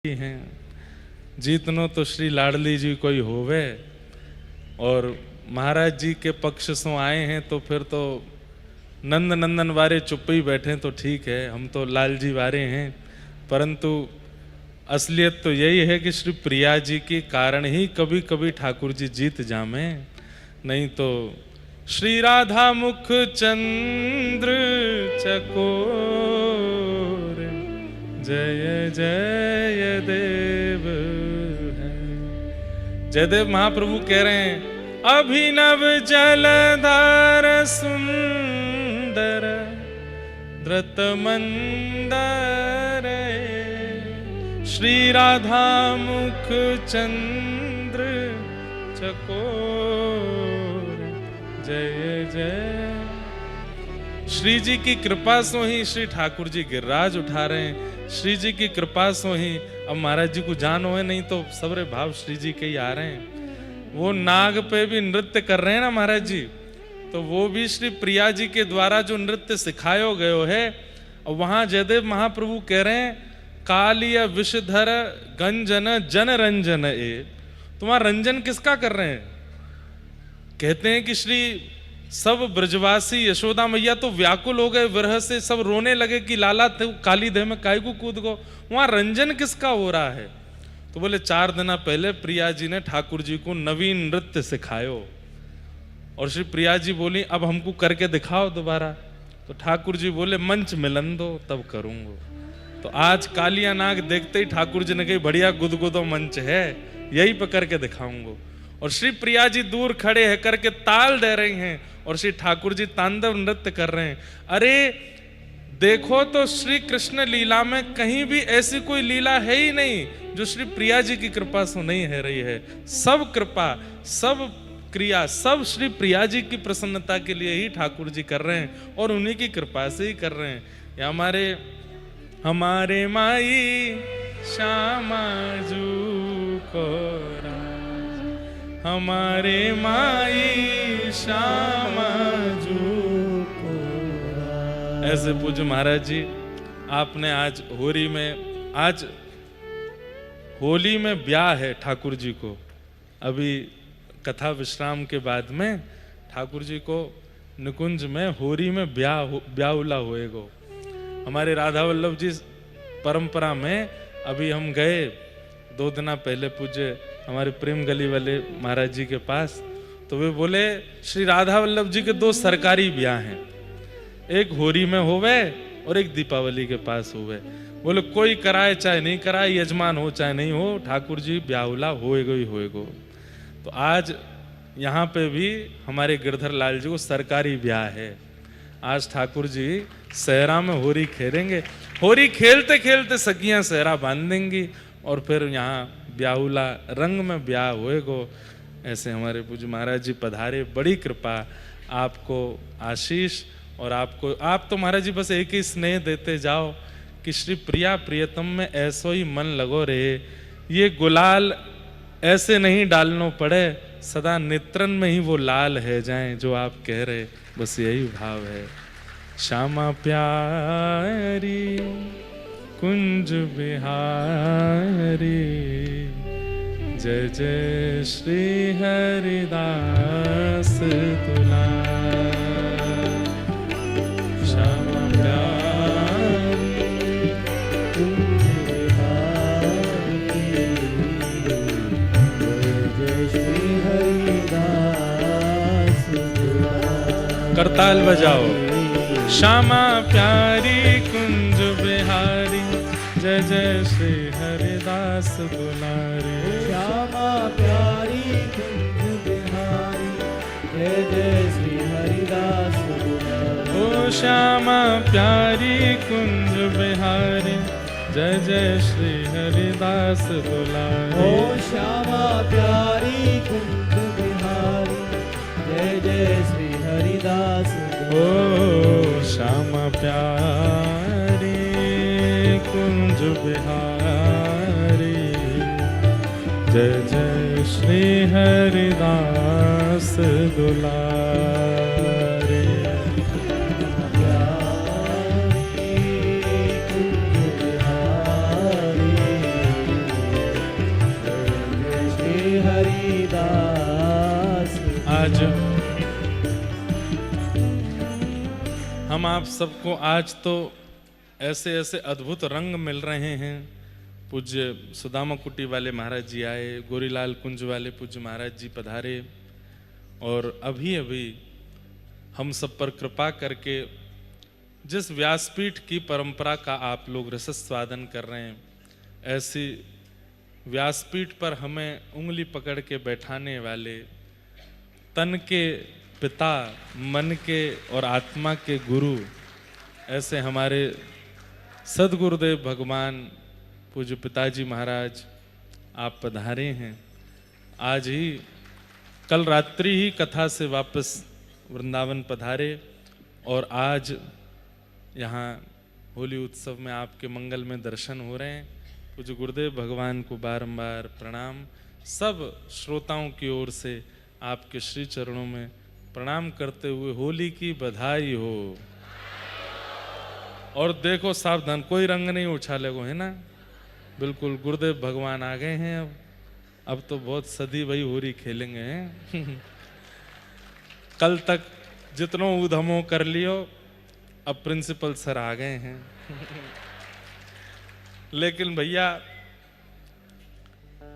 हैं जीतनो तो श्री लाडली जी कोई होवे। और महाराज जी के पक्ष से आए हैं तो फिर तो नंद नंदन वारे चुप ही बैठे तो ठीक है, हम तो लाल जी वारे हैं। परंतु असलियत तो यही है कि श्री प्रिया जी के कारण ही कभी कभी ठाकुर जी जीत जामे, नहीं तो श्री राधा मुख चंद्र चकोर जय जय देव है। जयदेव महाप्रभु कह रहे हैं अभिनव जलधार सुंदर द्रत मंदर श्री राधा मुख चंद्र चकोर जय जय। श्री जी की कृपा से ही श्री ठाकुर जी गिरिराज उठा रहे हैं। श्री जी की कृपा से ही अब महाराज जी को जान हो, नहीं तो सबरे भाव श्री जी के ही आ रहे हैं। वो नाग पे भी नृत्य कर रहे हैं ना महाराज जी, तो वो भी श्री प्रिया जी के द्वारा जो नृत्य सिखायो गयो है। और वहां जयदेव महाप्रभु कह रहे हैं कालिय विषधर गंजन जन रंजन ए। तुम्हारा रंजन किसका कर रहे हैं? कहते हैं कि श्री सब ब्रजवासी यशोदा मैया तो व्याकुल हो गए विरह से, सब रोने लगे कि लाला काली देह में काय को कूद गो। वहां रंजन किसका हो रहा है? तो बोले 4 दिन पहले प्रिया जी ने ठाकुर जी को नवीन नृत्य सिखायो। और श्री प्रिया जी बोली अब हमको करके दिखाओ दोबारा। तो ठाकुर जी बोले मंच मिलन दो तब करूंगा। तो आज कालिया नाग देखते ही ठाकुर जी ने कही बढ़िया गुदगुदो मंच है, यही पर करके दिखाऊंगा। और श्री प्रिया जी दूर खड़े है करके ताल दे रही हैं और श्री ठाकुर जी तांडव नृत्य कर रहे हैं। अरे देखो तो श्री कृष्ण लीला में कहीं भी ऐसी कोई लीला है ही नहीं जो श्री प्रिया जी की कृपा से नहीं है रही है। सब कृपा सब क्रिया सब श्री प्रिया जी की प्रसन्नता के लिए ही ठाकुर जी कर रहे हैं और उन्हीं की कृपा से ही कर रहे हैं। या हमारे माई श्यामा जू को हमारे माई श्यामा जू को। ऐसे पूज्य महाराज जी आपने आज होली में ब्याह है ठाकुर जी को। अभी कथा विश्राम के बाद में ठाकुर जी को निकुंज में होरी में ब्याहुला होएगो। हमारे राधा वल्लभ जी परंपरा में अभी हम गए 2 दिन पहले पूज्य हमारे प्रेम गली वाले महाराज जी के पास, तो वे बोले श्री राधा वल्लभ जी के 2 सरकारी ब्याह हैं, एक होरी में होवे और एक दीपावली के पास होवे। बोले कोई कराए चाहे नहीं कराए, यजमान हो चाहे नहीं हो, ठाकुर जी ब्याहुला होएगो ही होएगो। तो आज यहाँ पे भी हमारे गिरधर लाल जी को सरकारी ब्याह है। आज ठाकुर जी सहरा में होरी खेलेंगे। होरी खेलते खेलते सखियां सहरा बांध देंगी और फिर यहाँ ब्याहुला रंग में ब्याह होएगो। ऐसे हमारे पूज्य महाराज जी पधारे, बड़ी कृपा, आपको आशीष। और आप तो महाराज जी बस एक ही स्नेह देते जाओ कि श्री प्रिया प्रियतम में ऐसो ही मन लगो रहे। ये गुलाल ऐसे नहीं डालनो पड़े, सदा नेत्रन में ही वो लाल है जाए जो आप कह रहे, बस यही भाव है। श्यामा प्यारी कुंज बिहारी जय जय श्री हरिदास दुलार। श्यामा प्यारी कुंज बिहारी जय श्री हरिदास दुलार। करताल बजाओ। श्यामा प्यारी कुंज बिहारी जय जय श्री हरिदास दुलारे। श्यामा प्यारी कुंज बिहारी जय जय श्री हरिदास दुलारे। ओ श्यामा प्यारी कुंज बिहारी जय जय श्री हरिदास दुलारे। ओ श्यामा प्यारी कुंज बिहारी जय जय श्री हरिदास दुलारे। ओ श्यामा प्यारी कुंज बिहारी जय जय श्री हरिदास दुलारे। आज हम आप सबको आज तो ऐसे ऐसे अद्भुत रंग मिल रहे हैं। पूज्य सुदामा कुटी वाले महाराज जी आए, गोरीलाल कुंज वाले पूज्य महाराज जी पधारे, और अभी अभी हम सब पर कृपा करके जिस व्यासपीठ की परंपरा का आप लोग रसस्वादन कर रहे हैं, ऐसी व्यासपीठ पर हमें उंगली पकड़ के बैठाने वाले तन के पिता, मन के और आत्मा के गुरु, ऐसे हमारे सदगुरुदेव भगवान पूज्य पिताजी महाराज आप पधारे हैं। आज ही कल रात्रि ही कथा से वापस वृंदावन पधारे और आज यहाँ होली उत्सव में आपके मंगल में दर्शन हो रहे हैं। पूज्य गुरुदेव भगवान को बारंबार प्रणाम। सब श्रोताओं की ओर से आपके श्री चरणों में प्रणाम करते हुए होली की बधाई हो। और देखो सावधान, कोई रंग नहीं उछालेगो, है ना? बिल्कुल गुरुदेव भगवान आ गए हैं। अब तो बहुत सदी भाई होली खेलेंगे हैं। कल तक जितनों उधमो कर लियो, अब प्रिंसिपल सर आ गए हैं। लेकिन भैया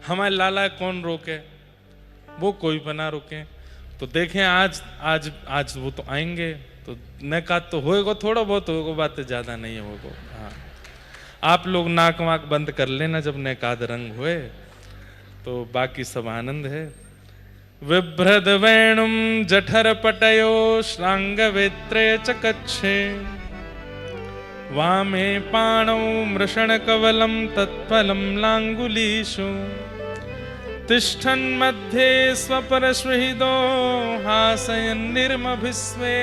हमारे लाला कौन रोके, वो कोई बना रोके। तो देखें आज वो तो आएंगे, तो नका तो होएगा, थोड़ा बहुत होएगा, बातें ज्यादा नहीं होगा। हाँ, आप लोग नाक वाक बंद कर लेना जब नकाद रंग हुए, तो बाकी सब आनंद है। विभ्रद वेणुम जठर पटयो श्रांग वेत्रे चकच्छे वामे पाणौ मृषण कवलम तत्फलम लांगुलीषु तिष्ठन् मध्ये स्वपरश्वहिदो हासयन् निर्मभिस्वे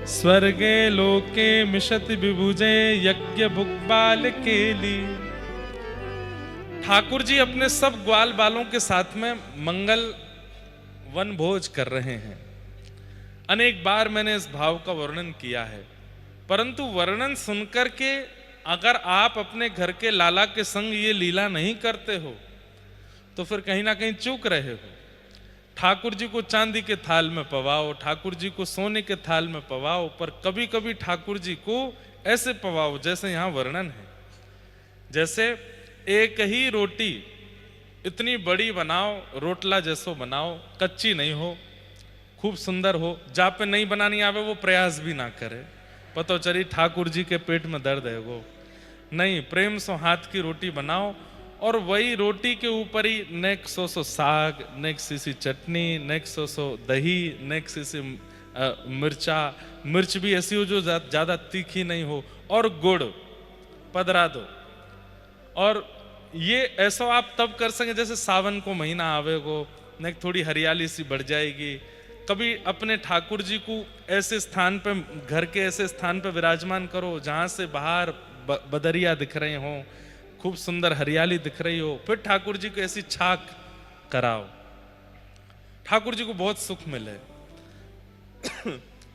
स्वर्गे लोके मिशति विभुजे यज्ञ भुक्बाल केली। ठाकुर जी अपने सब ग्वाल बालों के साथ में मंगल वन भोज कर रहे हैं। अनेक बार मैंने इस भाव का वर्णन किया है, परंतु वर्णन सुनकर के अगर आप अपने घर के लाला के संग ये लीला नहीं करते हो तो फिर कहीं ना कहीं चूक रहे हो। ठाकुर जी को चांदी के थाल में पवाओ, ठाकुर जी को सोने के थाल में पवाओ, पर कभी कभी ठाकुर जी को ऐसे पवाओ जैसे यहाँ वर्णन है। जैसे एक ही रोटी इतनी बड़ी बनाओ, रोटला जैसो बनाओ, कच्ची नहीं हो, खूब सुंदर हो। जहाँ पे नहीं बनानी आवे वो प्रयास भी ना करे, पता चली ठाकुर जी के पेट में दर्द है वो नहीं। प्रेम से हाथ की रोटी बनाओ, और वही रोटी के ऊपर ही नेक सो साग, नेक सीसी चटनी, नेक सो दही, नेक सीसी मिर्चा, मिर्च भी ऐसी हो जो ज्यादा तीखी नहीं हो, और गुड़ पधरा दो। और ये ऐसा आप तब कर सके जैसे सावन को महीना आवेगो, नेक थोड़ी हरियाली सी बढ़ जाएगी। कभी अपने ठाकुर जी को ऐसे स्थान पे, घर के ऐसे स्थान पे विराजमान करो जहां से बाहर बदरिया दिख रहे हो, खूब सुंदर हरियाली दिख रही हो, फिर ठाकुर जी को ऐसी छाक कराओ, ठाकुर जी को बहुत सुख मिले।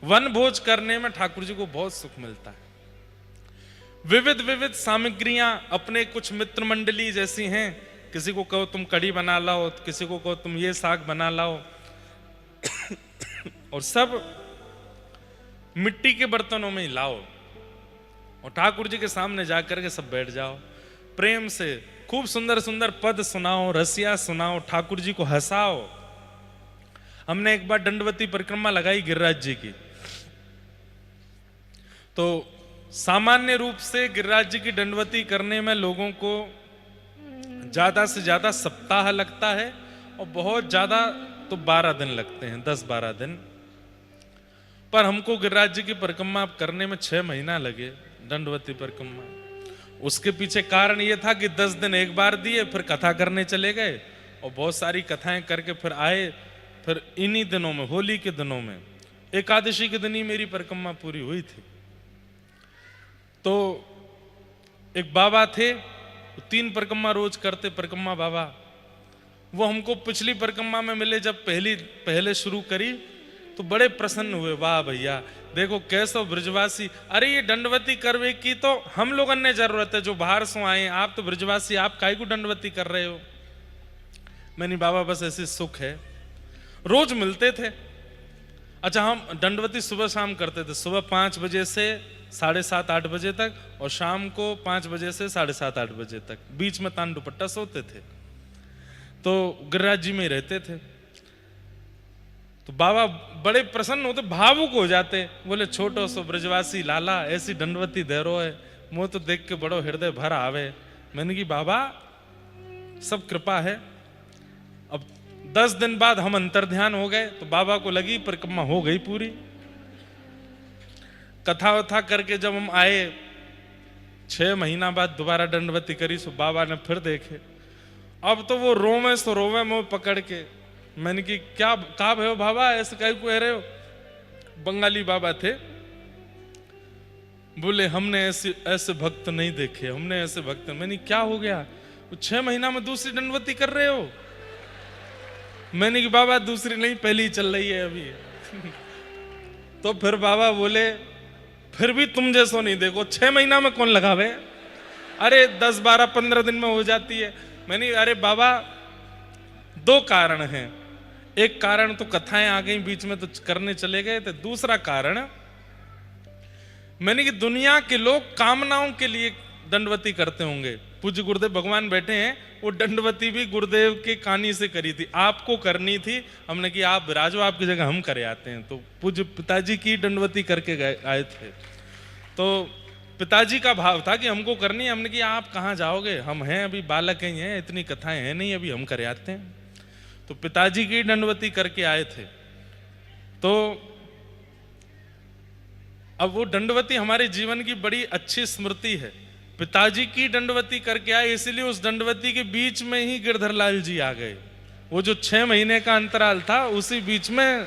वन भोज करने में ठाकुर जी को बहुत सुख मिलता है। विविध विविध सामग्रियां अपने कुछ मित्र मंडली जैसी हैं, किसी को कहो तुम कढ़ी बना लाओ, किसी को कहो तुम ये साग बना लाओ, और सब मिट्टी के बर्तनों में ही लाओ, और ठाकुर जी के सामने जाकर के सब बैठ जाओ। प्रेम से खूब सुंदर सुंदर पद सुनाओ, रसिया सुनाओ, ठाकुर जी को हंसाओ। हमने एक बार दंडवती परिक्रमा लगाई गिरिराज जी की, तो सामान्य रूप से गिरिराज जी की दंडवती करने में लोगों को ज्यादा से ज्यादा सप्ताह लगता है, और बहुत ज्यादा तो 12 दिन लगते हैं, 10-12 दिन। पर हमको गिरिराज जी की परिक्रमा करने में 6 महीना लगे, दंडवती परिक्रमा। उसके पीछे कारण ये था कि 10 दिन एक बार दिए, फिर कथा करने चले गए, और बहुत सारी कथाएं करके फिर आए। फिर इन्हीं दिनों में, होली के दिनों में, एकादशी के दिन ही मेरी परिक्रमा पूरी हुई थी। तो एक बाबा थे, 3 परिक्रमा रोज करते, परिक्रमा बाबा। वो हमको पिछली परिक्रमा में मिले, जब पहले शुरू करी तो बड़े प्रसन्न हुए। वाह भैया, देखो कैसो ब्रजवासी, अरे ये दंडवती करवे की तो हम लोगों ने जरूरत है जो बाहर से आए, आप तो ब्रजवासी, आप काहे को दंडवती कर रहे हो। मैंने बाबा बस ऐसे सुख है। रोज मिलते थे। अच्छा, हम दंडवती सुबह शाम करते थे, सुबह 5 बजे से 7:30-8 बजे तक, और शाम को 5 बजे से 7:30-8 बजे तक। बीच में तान दुपट्टा सोते थे। तो गिरिराज जी में ही रहते थे। तो बाबा बड़े प्रसन्न होते, भावुक हो जाते, बोले छोटो सो ब्रजवासी लाला ऐसी दंडवती देरो है, मुझे तो देख के बड़ो हृदय भर आवे। मैंने की बाबा सब कृपा है। अब 10 दिन बाद हम अंतर्ध्यान हो गए, तो बाबा को लगी परिक्रमा हो गई पूरी। कथा वथा करके जब हम आए 6 महीना बाद दोबारा दंडवती करी, सो बाबा ने फिर देखे। अब तो वो रोवे सो रोवे मुंह पकड़ के। मैंने की क्या कहा भयो बाबा, ऐसे कहीं को रहे हो? बंगाली बाबा थे। बोले हमने ऐसे भक्त नहीं देखे, हमने ऐसे भक्त। मैंने क्या हो गया? 6 महीना में दूसरी दंडवती कर रहे हो? मैंने की बाबा दूसरी नहीं, पहली चल रही है अभी। तो फिर बाबा बोले फिर भी तुम जैसो नहीं देखो, 6 महीना में कौन लगावे? अरे 10, 12, 15 दिन में हो जाती है। मैंने अरे बाबा 2 कारण हैं। एक कारण तो कथाएं आ गई बीच में तो करने चले गए थे। दूसरा कारण मैंने कि दुनिया के लोग कामनाओं के लिए दंडवती करते होंगे। पूज्य गुरुदेव भगवान बैठे हैं, वो दंडवती भी गुरुदेव के कानी से करी थी, आपको करनी थी। हमने कि आप विराजो, आपकी जगह हम करे आते हैं। तो पूज्य पिताजी की दंडवती करके आए थे। तो पिताजी का भाव था कि हमको करनी है। हमने कि आप कहाँ जाओगे, हम हैं अभी बालक ही हैं, इतनी कथाएं हैं नहीं, अभी हम करे आते हैं। तो पिताजी की दंडवती करके आए थे। तो अब वो दंडवती हमारे जीवन की बड़ी अच्छी स्मृति है। पिताजी की दंडवती करके आए, इसलिए उस दंडवती के बीच में ही गिरधर लाल जी आ गए। वो जो 6 महीने का अंतराल था, उसी बीच में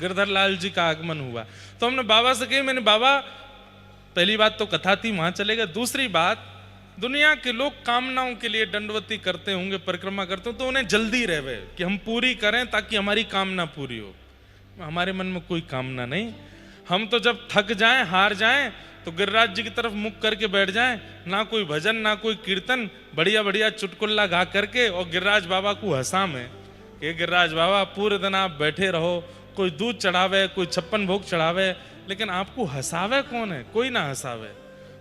गिरधर लाल जी का आगमन हुआ। तो हमने बाबा से कही, मैंने बाबा पहली बात तो कथा थी, वहां चले गए। दूसरी बात, दुनिया के लोग कामनाओं के लिए दंडवती करते होंगे, परिक्रमा करते हो, तो उन्हें जल्दी रहे कि हम पूरी करें ताकि हमारी कामना पूरी हो। हमारे मन में कोई कामना नहीं। हम तो जब थक जाएं, हार जाएं, तो गिरिराज जी की तरफ मुख करके बैठ जाएं, ना कोई भजन ना कोई कीर्तन, बढ़िया बढ़िया चुटकुल्ला गा करके, और गिरिराज बाबा को हंसा में कि गिरिराज बाबा पूरे दिन आप बैठे रहो, कोई दूध चढ़ावे, कोई 56 भोग चढ़ावे, लेकिन आपको हंसावे कौन है? कोई ना हंसावे।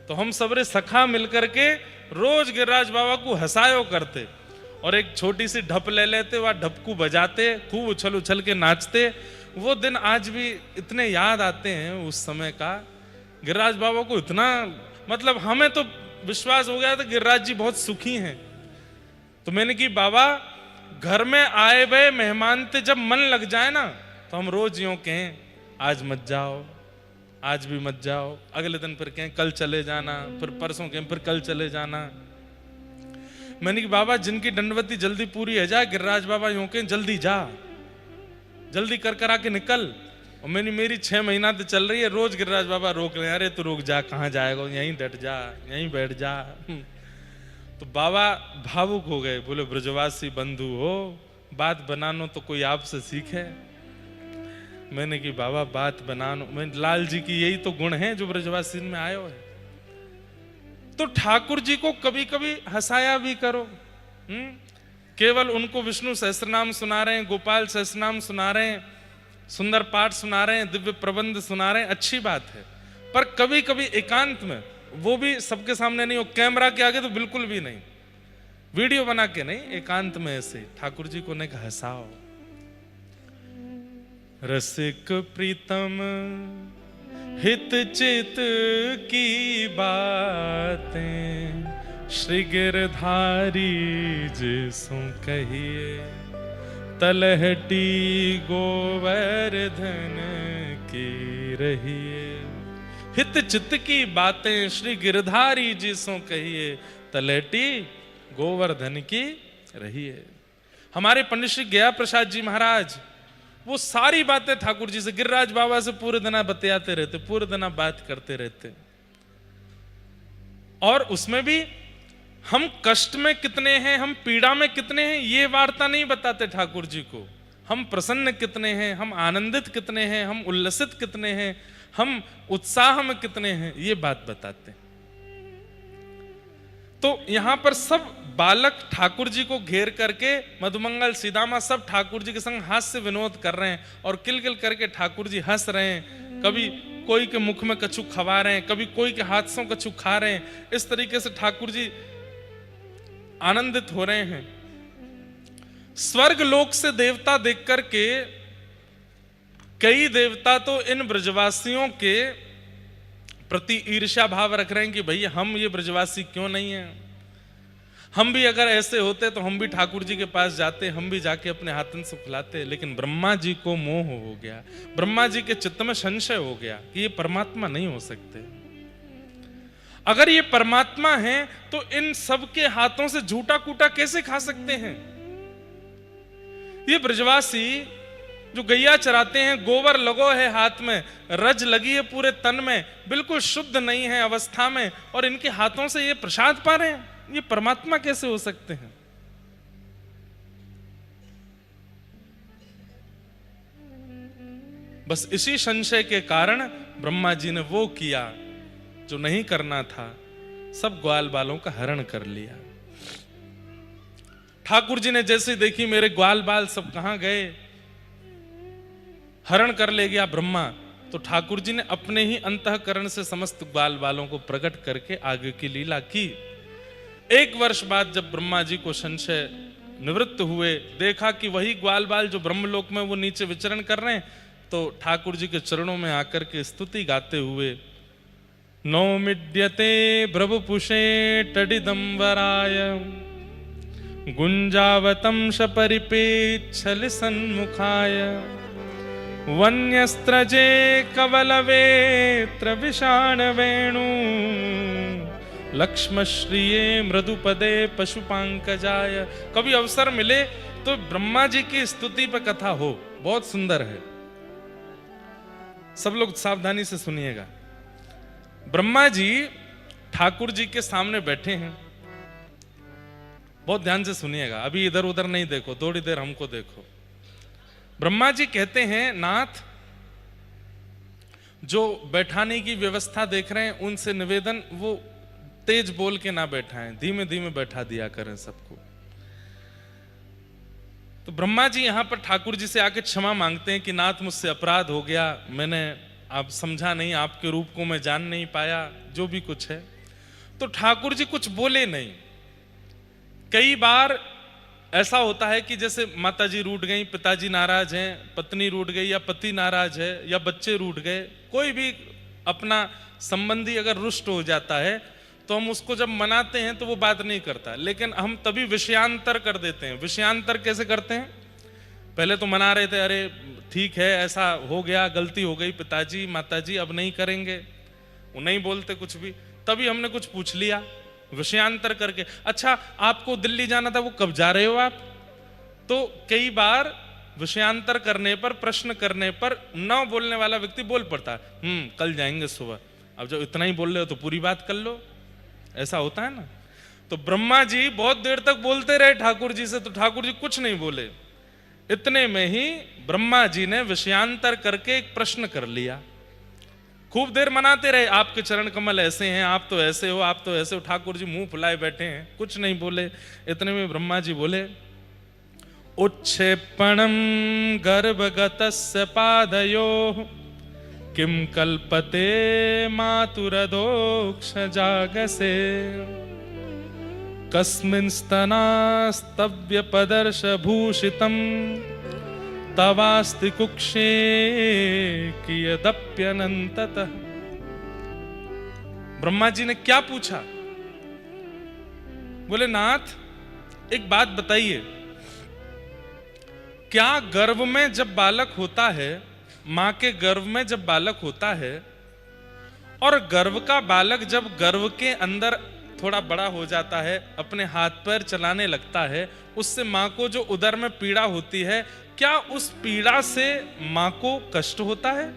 तो हम सबरे सखा मिलकर के रोज गिरिराज बाबा को हंसायो करते, और एक छोटी सी ढप ले लेते, वह ढप को बजाते, खूब उछल उछल के नाचते। वो दिन आज भी इतने याद आते हैं उस समय का। गिरिराज बाबा को इतना, मतलब हमें तो विश्वास हो गया था गिरिराज जी बहुत सुखी हैं। तो मैंने कि बाबा घर में आए हुए मेहमान ते जब मन लग जाए ना, तो हम रोज यूं कहें आज मत जाओ, आज भी मत जाओ, अगले दिन फिर कहें कल चले जाना, फिर परसों कहें फिर कल चले जाना। मैंने कि बाबा जिनकी दंडवती जल्दी पूरी है जाए, गिरिराज बाबा यूं कहें जल्दी जा, जल्दी कर कर आके निकल। और मेरी 6 महीना तो चल रही है, रोज गिरिराज बाबा रोक रहे हैं, अरे तू रुक जा, कहाँ जाएगा, यहीं डट जा, यहीं बैठ जा। तो बाबा भावुक हो गए, बोले ब्रजवासी बंधु हो, बात बनानो तो कोई आपसे सीखे। मैंने कि बाबा बात बनानो, मैं लाल जी की यही तो गुण है जो ब्रजवासी में आयो है। तो ठाकुर जी को कभी कभी हंसाया भी करो। केवल उनको विष्णु सहस्त्रनाम सुना रहे हैं, गोपाल सहस्त्रनाम सुना रहे हैं, सुंदर पाठ सुना रहे हैं, दिव्य प्रबंध सुना रहे हैं, अच्छी बात है। पर कभी कभी एकांत में, वो भी सबके सामने नहीं हो, कैमरा के आगे तो बिल्कुल भी नहीं, वीडियो बना के नहीं, एकांत में ऐसे ठाकुर जी को ने हंसाओ। रसिक प्रीतम हित चित की बातें, श्री गिरधारी जिसु कहिए, तलहटी गोवर्धन की रहिए। हित चित्त की बातें श्री गिरधारी जी सो कहिए, तलहटी गोवर्धन की रहिए। हमारे पंडित श्री गया प्रसाद जी महाराज वो सारी बातें ठाकुर जी से, गिरिराज बाबा से पूरे दिन बतियाते रहते, पूरे दिन बात करते रहते। और उसमें भी हम कष्ट में कितने हैं, हम पीड़ा में कितने हैं, ये वार्ता नहीं बताते ठाकुर जी को। हम प्रसन्न कितने हैं, हम आनंदित कितने हैं, हम उल्लसित कितने हैं, हम उत्साह में कितने हैं, ये बात बताते। तो यहां पर सब बालक ठाकुर जी को घेर करके मधुमंगल सीदामा सब ठाकुर जी के संग हास्य विनोद कर रहे हैं और किलकिल करके ठाकुर जी हंस रहे हैं। कभी कोई के मुख में कछु खवा रहे हैं, कभी कोई के हाथ से कछु खा रहे हैं। इस तरीके से ठाकुर जी आनंदित हो रहे हैं। स्वर्ग लोक से देवता देख करके कई देवता तो इन ब्रजवासियों के प्रति ईर्ष्या भाव रख रहे हैं कि भैया हम ये ब्रजवासी क्यों नहीं हैं, हम भी अगर ऐसे होते तो हम भी ठाकुर जी के पास जाते, हम भी जाके अपने हाथन से खिलाते। लेकिन ब्रह्मा जी को मोह हो गया, ब्रह्मा जी के चित्त में संशय हो गया कि ये परमात्मा नहीं हो सकते। अगर ये परमात्मा हैं तो इन सब के हाथों से झूठा कूटा कैसे खा सकते हैं। ये ब्रजवासी जो गैया चराते हैं, गोबर लगो है हाथ में, रज लगी है पूरे तन में, बिल्कुल शुद्ध नहीं है अवस्था में, और इनके हाथों से ये प्रसाद पा रहे हैं, ये परमात्मा कैसे हो सकते हैं। बस इसी संशय के कारण ब्रह्मा जी ने वो किया जो नहीं करना था, सब ग्वाल बालों का हरण कर लिया। ठाकुर जी ने जैसे देखी मेरे ग्वाल बाल सब कहां गए, हरण कर ले गया ब्रह्मा, तो ठाकुर जी ने अपने ही अंतःकरण से समस्त ग्वाल बालों को प्रकट करके आगे की लीला की। एक वर्ष बाद जब ब्रह्मा जी को संशय निवृत्त हुए, देखा कि वही ग्वाल बाल जो ब्रह्मलोक में वो नीचे विचरण कर रहे हैं, तो ठाकुर जी के चरणों में आकर के स्तुति गाते हुए नौमिड्यते ब्रभपुषे टडिदंबराय गुंजावतम परिपेच्छल सन्मुखाय वन्यस्त्रजे कवलवेत्र विषाण वेणु लक्ष्मश्रिये मृदुपदे पशुपांकजाय। कभी अवसर मिले तो ब्रह्मा जी की स्तुति पर कथा हो, बहुत सुंदर है। सब लोग सावधानी से सुनिएगा। ब्रह्मा जी ठाकुर जी के सामने बैठे हैं, बहुत ध्यान से सुनिएगा, अभी इधर उधर नहीं देखो, थोड़ी देर हमको देखो। ब्रह्मा जी कहते हैं, नाथ जो बैठाने की व्यवस्था देख रहे हैं उनसे निवेदन, वो तेज बोल के ना बैठाएं, धीमे धीमे बैठा दिया करें सबको। तो ब्रह्मा जी यहां पर ठाकुर जी से आके क्षमा मांगते हैं कि नाथ मुझसे अपराध हो गया, मैंने आप समझा नहीं, आपके रूप को मैं जान नहीं पाया, जो भी कुछ है। तो ठाकुर जी कुछ बोले नहीं। कई बार ऐसा होता है कि जैसे माताजी रूठ गई, पिताजी नाराज हैं, पत्नी रूठ गई, या पति नाराज है, या बच्चे रूठ गए, कोई भी अपना संबंधी अगर रुष्ट हो जाता है तो हम उसको जब मनाते हैं तो वो बात नहीं करता, लेकिन हम तभी विषयांतर कर देते हैं। विषयांतर कैसे करते हैं? पहले तो मना रहे थे, अरे ठीक है ऐसा हो गया, गलती हो गई पिताजी माताजी, अब नहीं करेंगे, वो नहीं बोलते कुछ भी, तभी हमने कुछ पूछ लिया विषयांतर करके। अच्छा आपको दिल्ली जाना था, वो कब जा रहे हो आप? तो कई बार विषयांतर करने पर, प्रश्न करने पर न बोलने वाला व्यक्ति बोल पड़ता है, कल जाएंगे सुबह। अब जब इतना ही बोल रहे हो तो पूरी बात कर लो, ऐसा होता है ना। तो ब्रह्मा जी बहुत देर तक बोलते रहे ठाकुर जी से, तो ठाकुर जी कुछ नहीं बोले। इतने में ही ब्रह्मा जी ने विषयांतर करके एक प्रश्न कर लिया। खूब देर मनाते रहे, आपके चरण कमल ऐसे हैं, आप तो ऐसे हो, आप तो ऐसे हो। ठाकुर जी मुंह फुलाए बैठे हैं, कुछ नहीं बोले। इतने में ब्रह्मा जी बोले, उच्छेपणम गर्भगतस्य पादयोः किम कल्पते मातुरदोक्ष जागसे कस्मिन् स्तनास्तव्य पदर्श भूषितम तवास्ति कुक्षे कियदप्यनंततः। ब्रह्मा जी ने क्या पूछा? बोले नाथ एक बात बताइए, क्या गर्भ में जब बालक होता है, मां के गर्भ में जब बालक होता है, और गर्भ का बालक जब गर्भ के अंदर थोड़ा बड़ा हो जाता है, अपने हाथ पैर चलाने लगता है, उससे मां को जो उदर में पीड़ा होती है, क्या उस पीड़ा से मां को कष्ट होता है?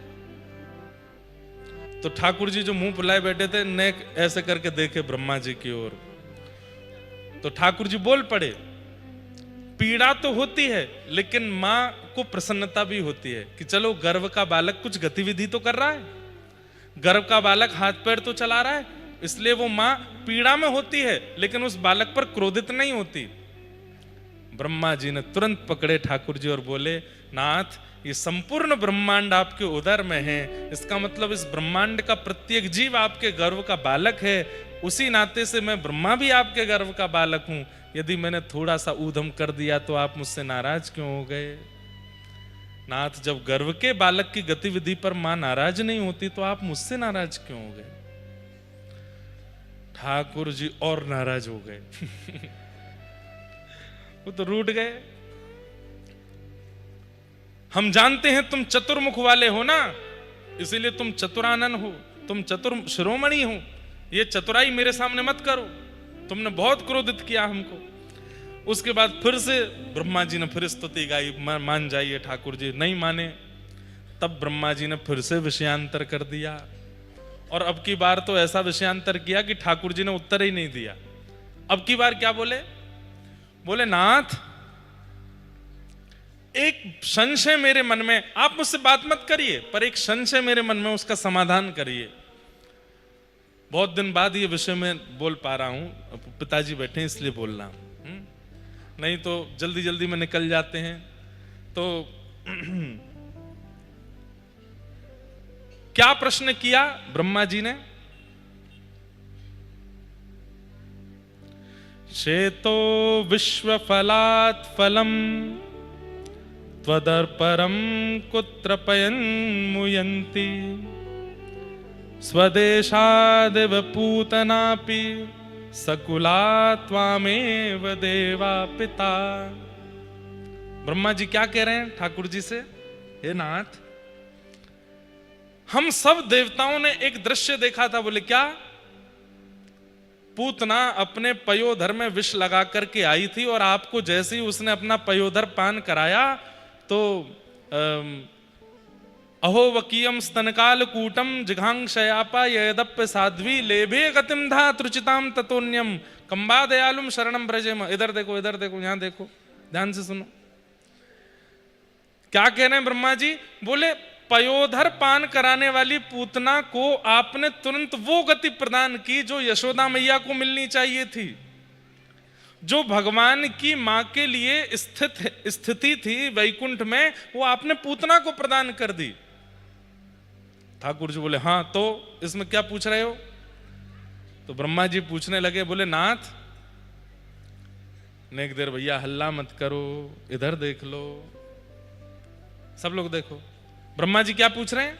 तो ठाकुर जी जो मुंह फुलाए बैठे थे, नेक ऐसे करके देखे ब्रह्मा जी की ओर। तो ठाकुर जी बोल पड़े, पीड़ा तो होती है लेकिन मां को प्रसन्नता भी होती है कि चलो गर्भ का बालक कुछ गतिविधि तो कर रहा है, गर्भ का बालक हाथ पैर तो चला रहा है, इसलिए वो मां पीड़ा में होती है लेकिन उस बालक पर क्रोधित नहीं होती। ब्रह्मा जी ने तुरंत पकड़े ठाकुर जी और बोले, नाथ ये संपूर्ण ब्रह्मांड आपके उदर में है, इसका मतलब इस ब्रह्मांड का प्रत्येक जीव आपके गर्भ का बालक है। उसी नाते से मैं ब्रह्मा भी आपके गर्भ का बालक हूं। यदि मैंने थोड़ा सा ऊधम कर दिया तो आप मुझसे नाराज क्यों हो गए? नाथ, जब गर्भ के बालक की गतिविधि पर मां नाराज नहीं होती तो आप मुझसे नाराज क्यों हो गए? ठाकुर जी और नाराज हो गए। वो तो रूठ गए। हम जानते हैं तुम चतुर्मुख वाले हो ना, इसीलिए तुम चतुरानन हो, तुम चतुर शिरोमणि हो। ये चतुराई मेरे सामने मत करो, तुमने बहुत क्रोधित किया हमको। उसके बाद फिर से ब्रह्मा जी ने फिर स्तुति गाई, मान जाइए ठाकुर जी। नहीं माने, तब ब्रह्मा जी ने फिर से विषयांतर कर दिया। और अब की बार तो ऐसा विषयांतर किया कि ठाकुर जी ने उत्तर ही नहीं दिया। अब की बार क्या बोले? बोले, नाथ एक संशय मेरे मन में, आप मुझसे बात मत करिए, पर एक संशय मेरे मन में, उसका समाधान करिए। बहुत दिन बाद ये विषय में बोल पा रहा हूं, पिताजी बैठे इसलिए बोल रहा हूं, नहीं तो जल्दी जल्दी में निकल जाते हैं। तो क्या प्रश्न किया ब्रह्मा जी ने? शेतो विश्व फलात् फलम त्वदर्परम कुत्र पयन् मुयन्ति स्वदेशादिव पूतनापि सकुला त्वामेव देवा पिता। ब्रह्मा जी क्या कह रहे हैं ठाकुर जी से? हे नाथ, हम सब देवताओं ने एक दृश्य देखा था। बोले क्या? पूतना अपने पयोधर में विष लगा करके आई थी और आपको जैसे ही उसने अपना पयोधर पान कराया तो अहो वकीयम स्तनकाल कूटम जिघांक्षयापा यदप्य साध्वी लेभे गतिम धा त्रुचिताम ततोन्यम कंबा दयालुम शरणम ब्रजेम। इधर देखो, इधर देखो, यहां देखो, ध्यान से सुनो। क्या कह रहे हैं ब्रह्मा जी? बोले पयोधर पान कराने वाली पूतना को आपने तुरंत वो गति प्रदान की जो यशोदा मैया को मिलनी चाहिए थी, जो भगवान की मां के लिए स्थिति थी वैकुंठ में, वो आपने पूतना को प्रदान कर दी। ठाकुर जी बोले, हां तो इसमें क्या पूछ रहे हो? तो ब्रह्मा जी पूछने लगे, बोले नाथ नेक देर भैया हल्ला मत करो, इधर देख लो, सब लोग देखो। ब्रह्मा जी क्या पूछ रहे हैं?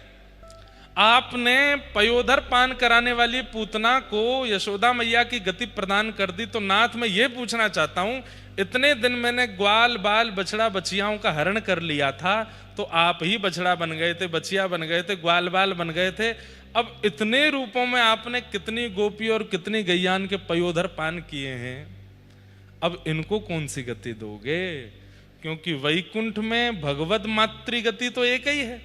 आपने पयोधर पान कराने वाली पूतना को यशोदा मैया की गति प्रदान कर दी, तो नाथ मैं ये पूछना चाहता हूं, इतने दिन मैंने ग्वाल बाल बछड़ा बछियाओं का हरण कर लिया था, तो आप ही बछड़ा बन गए थे, बछिया बन गए थे, ग्वाल बाल बन गए थे। अब इतने रूपों में आपने कितनी गोपी और कितनी गैयान के पयोधर पान किए हैं, अब इनको कौन सी गति दोगे? क्योंकि वैकुंठ में भगवत मातृ गति तो एक ही है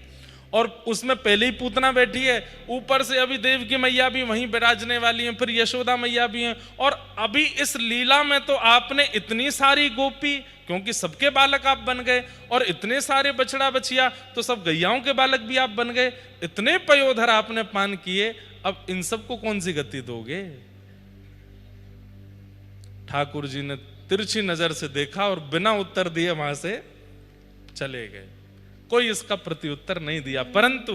और उसमें पहले ही पूतना बैठी है, ऊपर से अभी देव की मैया भी वहीं विराजने वाली हैं, फिर यशोदा मैया भी हैं, और अभी इस लीला में तो आपने इतनी सारी गोपी, क्योंकि सबके बालक आप बन गए, और इतने सारे बछड़ा बछिया तो सब गैयाओं के बालक भी आप बन गए, इतने पयोधर आपने पान किए, अब इन सबको कौन सी गति दोगे? ठाकुर जी ने तिरछी नजर से देखा और बिना उत्तर दिए वहां से चले गए। कोई इसका प्रत्युत्तर नहीं दिया, परंतु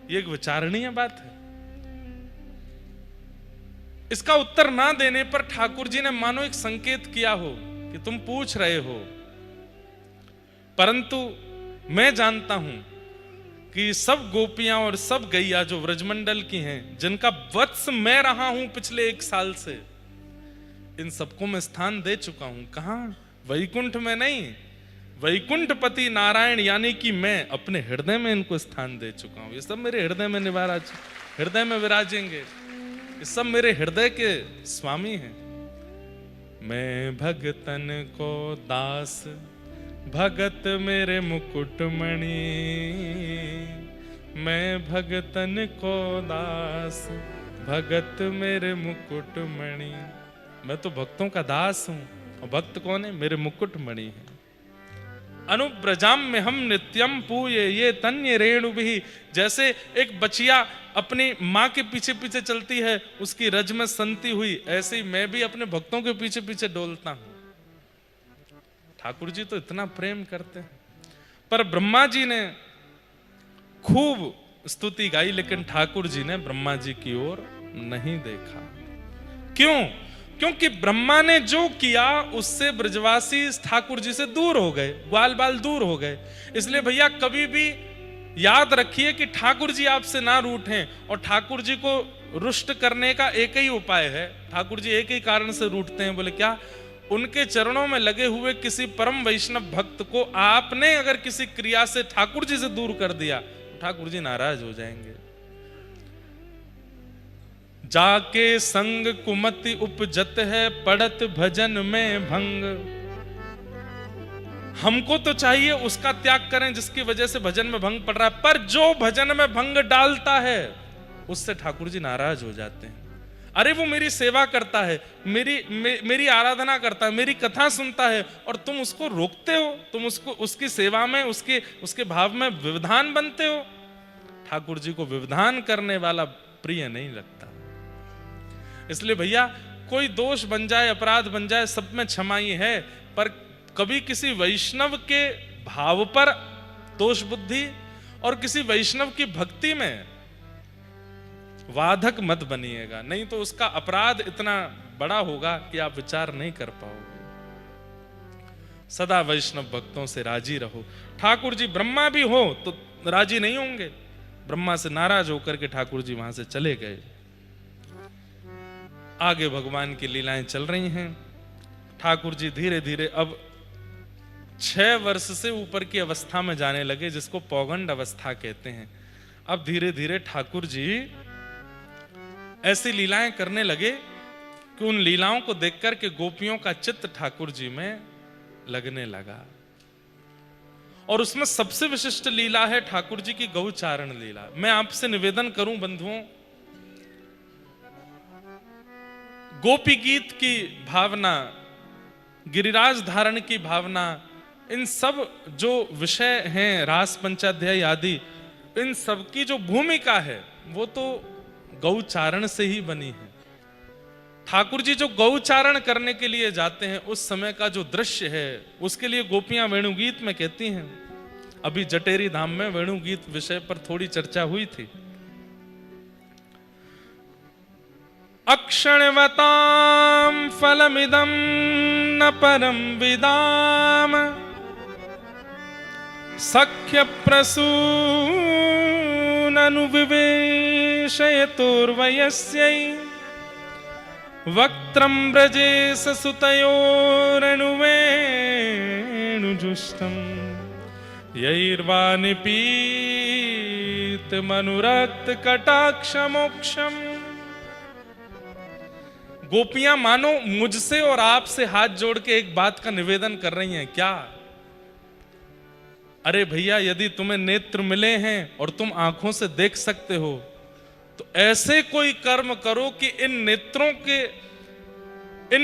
ये एक विचारणीय बात है। इसका उत्तर ना देने पर ठाकुर जी ने मानो एक संकेत किया हो कि तुम पूछ रहे हो, परंतु मैं जानता हूं कि सब गोपियां और सब गैया जो व्रजमंडल की हैं, जिनका वत्स मैं रहा हूं पिछले 1 साल से, इन सबको मैं स्थान दे चुका हूं। कहां? वैकुंठ में नहीं, वैकुंठपति नारायण यानी कि मैं अपने हृदय में इनको स्थान दे चुका हूं। ये सब मेरे हृदय में हृदय में विराजेंगे, ये सब मेरे हृदय के स्वामी हैं। मैं भगतन को दास, भगत मेरे मुकुटमणि, मैं भगतन को दास, भगत मेरे मुकुटमणि। मैं तो भक्तों का दास हूं, और भक्त कौन है? मेरे मुकुटमणि है। अनुब्रजाम में हम नित्यम पूये ये तन्य रेणु भी। जैसे एक बचिया अपनी माँ के पीछे पीछे चलती है, उसकी रज में संती हुई, ऐसे ही मैं भी अपने भक्तों के पीछे पीछे डोलता हूं। ठाकुर जी तो इतना प्रेम करते हैं। पर ब्रह्मा जी ने खूब स्तुति गाई, लेकिन ठाकुर जी ने ब्रह्मा जी की ओर नहीं देखा। क्यों? क्योंकि ब्रह्मा ने जो किया उससे ब्रजवासी ठाकुर जी से दूर हो गए, ग्वाल बाल दूर हो गए। इसलिए भैया कभी भी याद रखिए कि ठाकुर जी आपसे ना रूठें, और ठाकुर जी को रुष्ट करने का एक ही उपाय है। ठाकुर जी एक ही कारण से रूठते हैं, बोले क्या? उनके चरणों में लगे हुए किसी परम वैष्णव भक्त को आपने अगर किसी क्रिया से ठाकुर जी से दूर कर दिया, ठाकुर जी नाराज हो जाएंगे। जाके संग कुमति उपजत है, पड़त भजन में भंग। हमको तो चाहिए उसका त्याग करें जिसकी वजह से भजन में भंग पड़ रहा है, पर जो भजन में भंग डालता है उससे ठाकुर जी नाराज हो जाते हैं। अरे वो मेरी सेवा करता है, मेरी आराधना करता है, मेरी कथा सुनता है, और तुम उसको रोकते हो, तुम उसको उसकी सेवा में उसके भाव में व्यवधान बनते हो। ठाकुर जी को व्यवधान करने वाला प्रिय नहीं लगता। इसलिए भैया कोई दोष बन जाए, अपराध बन जाए, सब में क्षमा ही है, पर कभी किसी वैष्णव के भाव पर दोष बुद्धि और किसी वैष्णव की भक्ति में वादक मत बनिएगा, नहीं तो उसका अपराध इतना बड़ा होगा कि आप विचार नहीं कर पाओगे। सदा वैष्णव भक्तों से राजी रहो। ठाकुर जी ब्रह्मा भी हो तो राजी नहीं होंगे। ब्रह्मा से नाराज होकर के ठाकुर जी वहां से चले गए। आगे भगवान की लीलाएं चल रही हैं। ठाकुर जी धीरे धीरे अब 6 वर्ष से ऊपर की अवस्था में जाने लगे, जिसको पौगंड अवस्था कहते हैं। अब धीरे धीरे ठाकुर जी ऐसी लीलाएं करने लगे कि उन लीलाओं को देखकर के गोपियों का चित्त ठाकुर जी में लगने लगा। और उसमें सबसे विशिष्ट लीला है ठाकुर जी की गौचारण लीला। मैं आपसे निवेदन करूं बंधुओं, गोपी गीत की भावना, गिरिराज धारण की भावना, इन सब जो विषय हैं, रास पंचाध्याय आदि, इन सब की जो भूमिका है वो तो गौचारण से ही बनी है। ठाकुर जी जो गौचारण करने के लिए जाते हैं, उस समय का जो दृश्य है उसके लिए गोपियां वेणुगीत में कहती हैं। अभी जटेरी धाम में वेणुगीत विषय पर थोड़ी चर्चा हुई थी। अक्षणवतां फलमिदं न परम विदाम, सख्य प्रसूननुविवेशयतोर्वयस्यै, वक्त्रं व्रजेश सुतयोरनुवेणुजुष्टं, यैर्वा निपीतमनुरक्त कटाक्षमोक्षम्। गोपियां मानो मुझसे और आपसे हाथ जोड़ के एक बात का निवेदन कर रही हैं। क्या? अरे भैया, यदि तुम्हें नेत्र मिले हैं और तुम आंखों से देख सकते हो, तो ऐसे कोई कर्म करो कि इन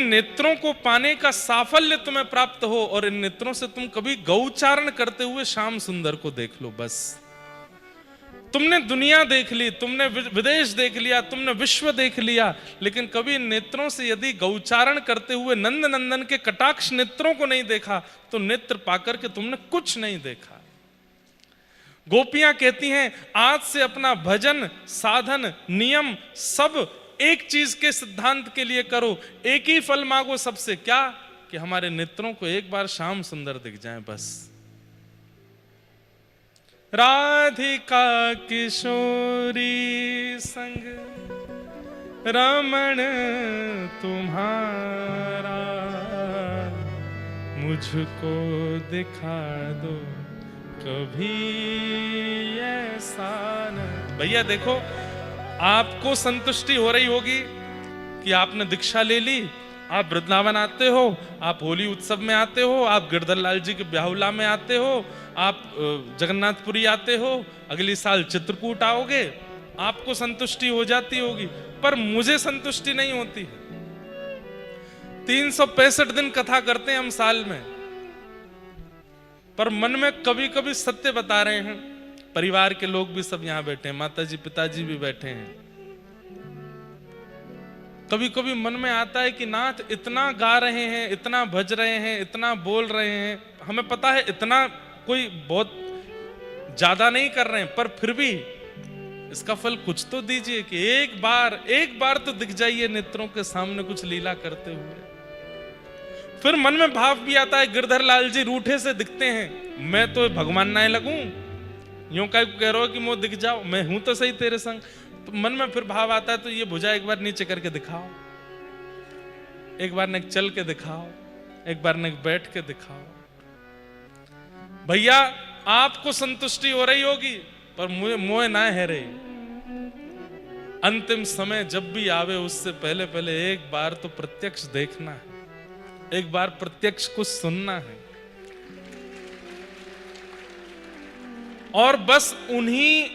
नेत्रों को पाने का साफल्य तुम्हें प्राप्त हो, और इन नेत्रों से तुम कभी गौचारण करते हुए श्याम सुंदर को देख लो। बस तुमने दुनिया देख ली, तुमने विदेश देख लिया, तुमने विश्व देख लिया, लेकिन कभी नेत्रों से यदि गौचारण करते हुए नंद नंदन के कटाक्ष नेत्रों को नहीं देखा, तो नेत्र पाकर के तुमने कुछ नहीं देखा। गोपियां कहती हैं, आज से अपना भजन, साधन, नियम सब एक चीज के सिद्धांत के लिए करो, एक ही फल मांगो सबसे। क्या? कि हमारे नेत्रों को एक बार श्याम सुंदर दिख जाए, बस। राधिका किशोरी संग रमण तुम्हारा, मुझको दिखा दो कभी ऐसा न। भैया देखो, आपको संतुष्टि हो रही होगी कि आपने दीक्षा ले ली, आप वृंदावन आते हो, आप होली उत्सव में आते हो, आप गिरधर लाल जी के ब्याहुला में आते हो, आप जगन्नाथपुरी आते हो, अगली साल चित्रकूट आओगे, आपको संतुष्टि हो जाती होगी। पर मुझे संतुष्टि नहीं होती। 365 दिन कथा करते हैं हम साल में, पर मन में कभी कभी सत्य बता रहे हैं। परिवार के लोग भी सब यहां बैठे हैं, माताजी पिताजी भी बैठे हैं। कभी कभी मन में आता है कि नाथ इतना गा रहे हैं, इतना भज रहे हैं, इतना बोल रहे हैं, हमें पता है इतना कोई बहुत ज्यादा नहीं कर रहे हैं, पर फिर भी इसका फल कुछ तो दीजिए कि एक बार तो दिख जाइए नेत्रों के सामने कुछ लीला करते हुए। फिर मन में भाव भी आता है, गिरधर लाल जी रूठे से दिखते हैं, मैं तो भगवान ना लगूं, यूं कह रहे हो कि मुझे दिख जाओ, मैं हूं तो सही तेरे संग। तो मन में फिर भाव आता है, तो ये भुजा एक बार नीचे करके दिखाओ, एक बार न चल के दिखाओ, एक बार न बैठ के दिखाओ। भैया आपको संतुष्टि हो रही होगी, पर मुझे मोह ना है रही। अंतिम समय जब भी आवे उससे पहले पहले एक बार तो प्रत्यक्ष देखना है, एक बार प्रत्यक्ष कुछ सुनना है। और बस उन्हीं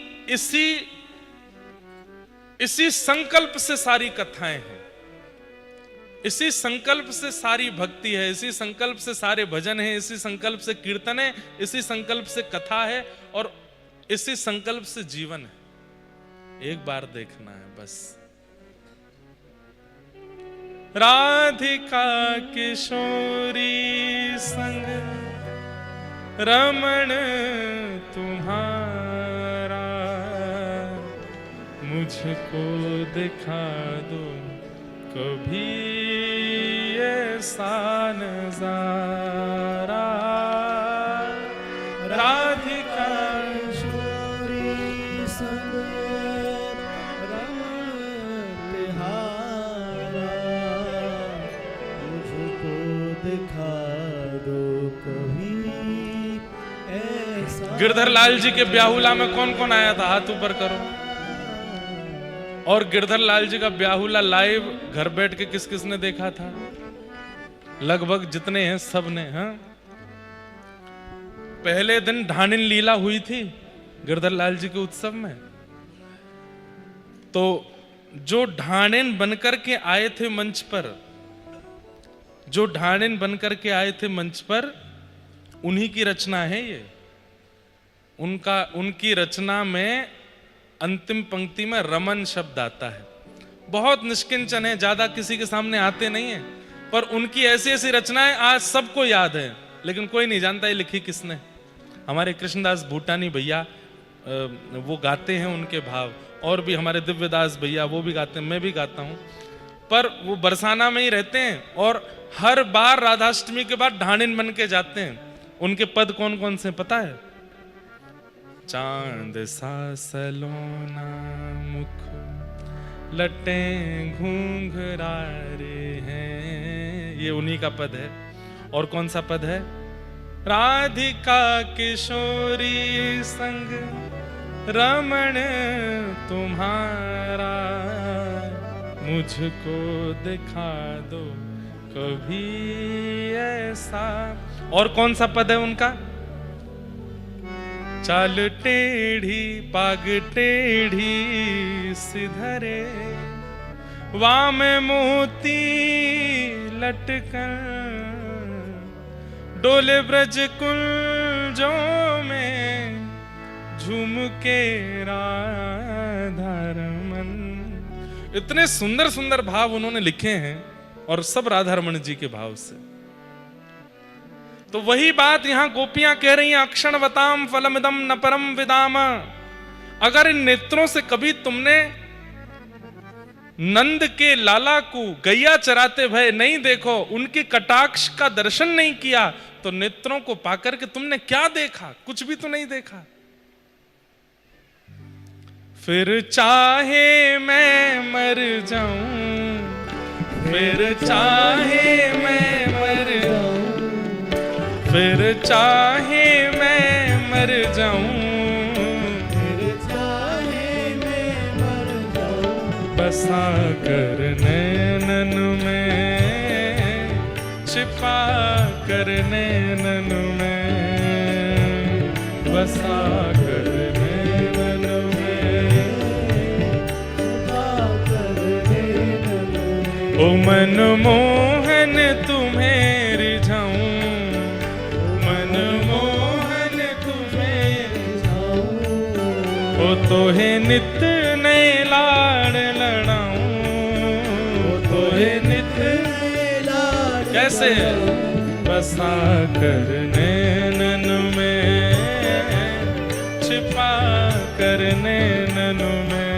इसी संकल्प से सारी कथाएं हैं, इसी संकल्प से सारी भक्ति है, इसी संकल्प से सारे भजन है, इसी संकल्प से कीर्तन है, इसी संकल्प से कथा है और इसी संकल्प से जीवन है। एक बार देखना है बस। राधिका किशोरी संग रमण तुम्हारा, मुझको दिखा दो कभी ऐसा नजारा। राधिका किशोरी संग रमण तुम्हारा, मुझको दिखा दो कभी ऐसा। गिरधर लाल जी के ब्याहुला में कौन कौन आया था? हाथ ऊपर करो। और गिरधर लाल जी का ब्याहुला लाइव घर बैठ के किस किस ने देखा था? लगभग जितने हैं सब ने। हाँ, पहले दिन ढाणिन लीला हुई थी गिरधर लाल जी के उत्सव में, तो जो ढाणिन बनकर के आए थे मंच पर, जो ढाणिन बनकर के आए थे मंच पर, उन्हीं की रचना है ये। उनकी रचना में अंतिम पंक्ति में रमन शब्द आता है। बहुत निष्किंचन है, ज्यादा किसी के सामने आते नहीं है, पर उनकी ऐसी ऐसी रचनाएं आज सबको याद है, लेकिन कोई नहीं जानता ये लिखी किसने। हमारे कृष्णदास भूटानी भैया वो गाते हैं उनके भाव, और भी हमारे दिव्यदास भैया वो भी गाते हैं, मैं भी गाता हूँ, पर वो बरसाना में ही रहते हैं और हर बार राधाष्टमी के बाद ढाणिन बन के जाते हैं। उनके पद कौन कौन से पता है? चांद सा सलोना मुख लटें घूंघरारे हैं, ये उन्हीं का पद है। और कौन सा पद है? राधिका किशोरी संग रमण तुम्हारा, मुझको दिखा दो कभी ऐसा। और कौन सा पद है उनका? चाल टेढ़ी पाग टेढ़ी सिधरे, वाम मोती लटकन, डोले ब्रज कुंजों में झूम के राधा रमन। इतने सुंदर सुंदर भाव उन्होंने लिखे हैं, और सब राधा रमन जी के भाव से। तो वही बात यहां गोपियां कह रही हैं, अक्षणवताम फलमिदम न परम विदाम। अगर इन नेत्रों से कभी तुमने नंद के लाला को गैया चराते भय नहीं देखो, उनकी कटाक्ष का दर्शन नहीं किया, तो नेत्रों को पाकर के तुमने क्या देखा? कुछ भी तो नहीं देखा। फिर चाहे मैं मर जाऊं, फिर चाहे मैं मर जाऊं, फिर चाहे मैं मर जाऊं, फिर चाहे मैं मर जाऊं, बसा कर नैनन में, छिपा कर नैनन में, बसा कर नैनन में, छिपा कर नैनन में। ओ मनमोहन तुम्हें रिझाऊं, मनमोहन तोहे नित नए लाड़ लड़ाऊं, तोहे नित लाड कैसे बसा कर नैनन में, छिपा कर नैनन में,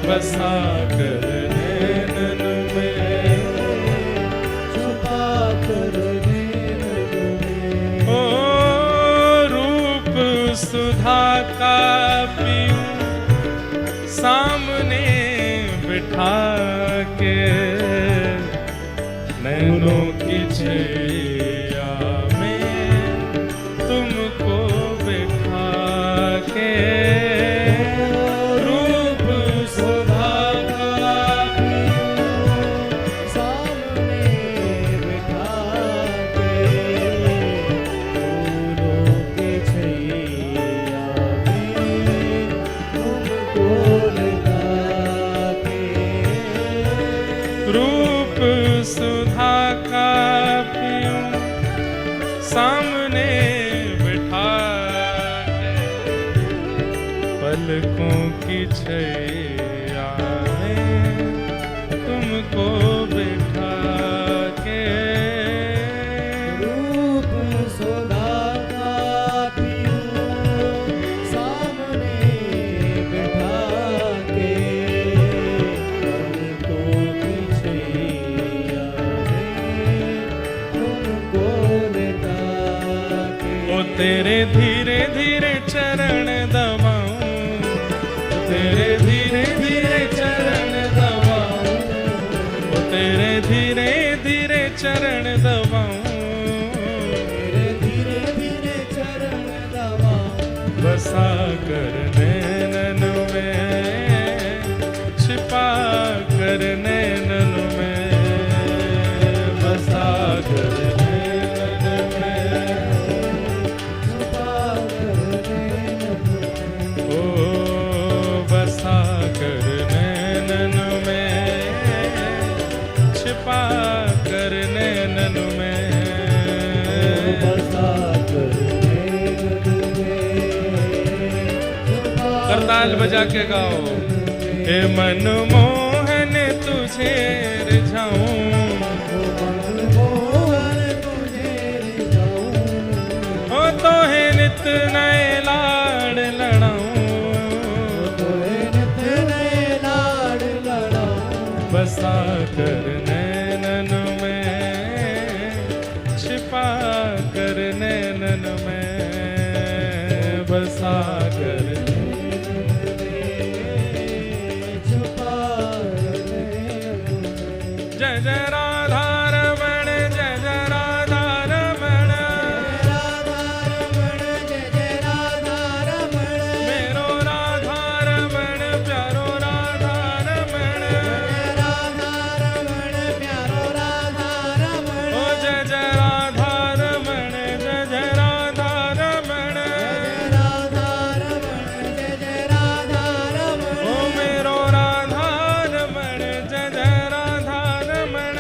बसा कर नैनन में, छुपा कर नैनन में। ओ रूप सुधा का पीऊं सामने बिठा के, नैनों की छैया में तुमको बिठा के, रूप सुधा का सामने बिठा के, फूलों की छैया में तुमको लगा के, रूप सुधा का पीऊं सामने बिठा के, पलकों की छैया में तुमको बिठा के, रूप सुधा का पीऊं सामने बिठा के, पलकों की छैया में तुमको लगा के। ओ तेरे धीरे धीरे चरण दबाऊं, तेरे धीरे धीरे चरण दबाऊं, ओ तेरे धीरे धीरे चरण दबाऊं, तेरे धीरे धीरे चरण दबाऊं, बसा कर नैनन में, छिपा कर नैनन में, बसा कर नैनन में, छुपा कर नैनन में। ओ बसा कर नैनन में, छिपा कर नैनन में, बसा कर नैनन में, छुपा करताल बजा के गाओ। हे मनमोहन तुझे रिझाऊं, मनमोहन तुझे रिझाऊं, ओ तोहे नित नए लाड़ लड़ाऊं, तोहे नित नए लाड लड़ाऊं, बसा कर नैनन में, छिपा कर नैनन में, बसा कर छुपा कर नैनन में। जय जय राधा रमण, जय जय राधा रमण, राधा रमण जय जय राधा रमण, मेरो राधा रमण प्यारो राधा रमण, राधा रमण प्यारो राधा रमण, ओ जय जय राधा रमण, जय जय राधा रमण, राधा रमण जय जय राधा रमण, ओ मेरो राधा रमण, जय जय राधा रमण,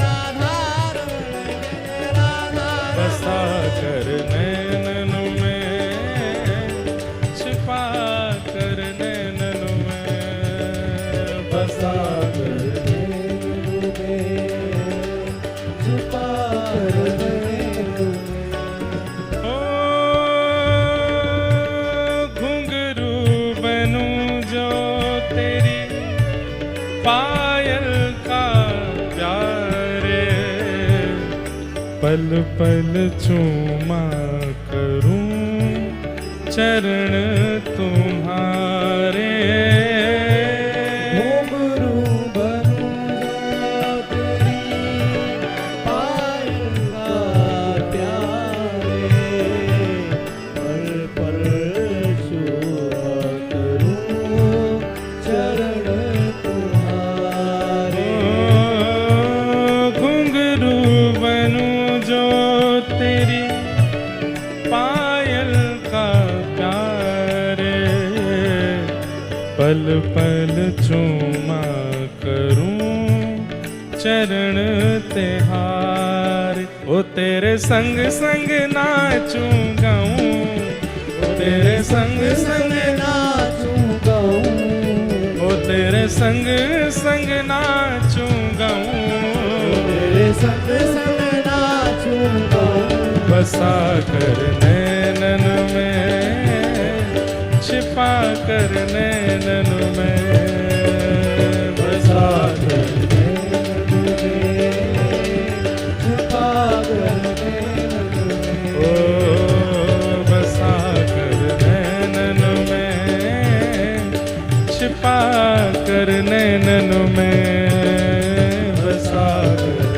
राधा रमण जय जय राधा बसा कर नैनन में, छिपा कर नैनन में, बसा कर नैनन में, छुपा कर नैनन में। ओ घुंघरू बनूं जो तेरी पायल का प्यारे, पल पल चूमा करूं चरण तुम्हारे, घुंघरू बनूं जो तेरी पायल का प्यारे, पल पल शोभा करूं चरण तुम्हारे। घुंघरू बनूं जो तेरी पायल का प्यारे, पल पल चूमा करूं चरण तिहार, ओ तेरे संग संग नाचूं गाऊं, तेरे संग संग तेरे संग संग नाचूंगा, तेरे संग संग नाचूंगा, बसा कर नैनन में, छिपा कर नैनन में, बसा कर छुपा कर नैनन में, ओ बसा कर नैनन में, छिपा कर नैनन में, बसा कर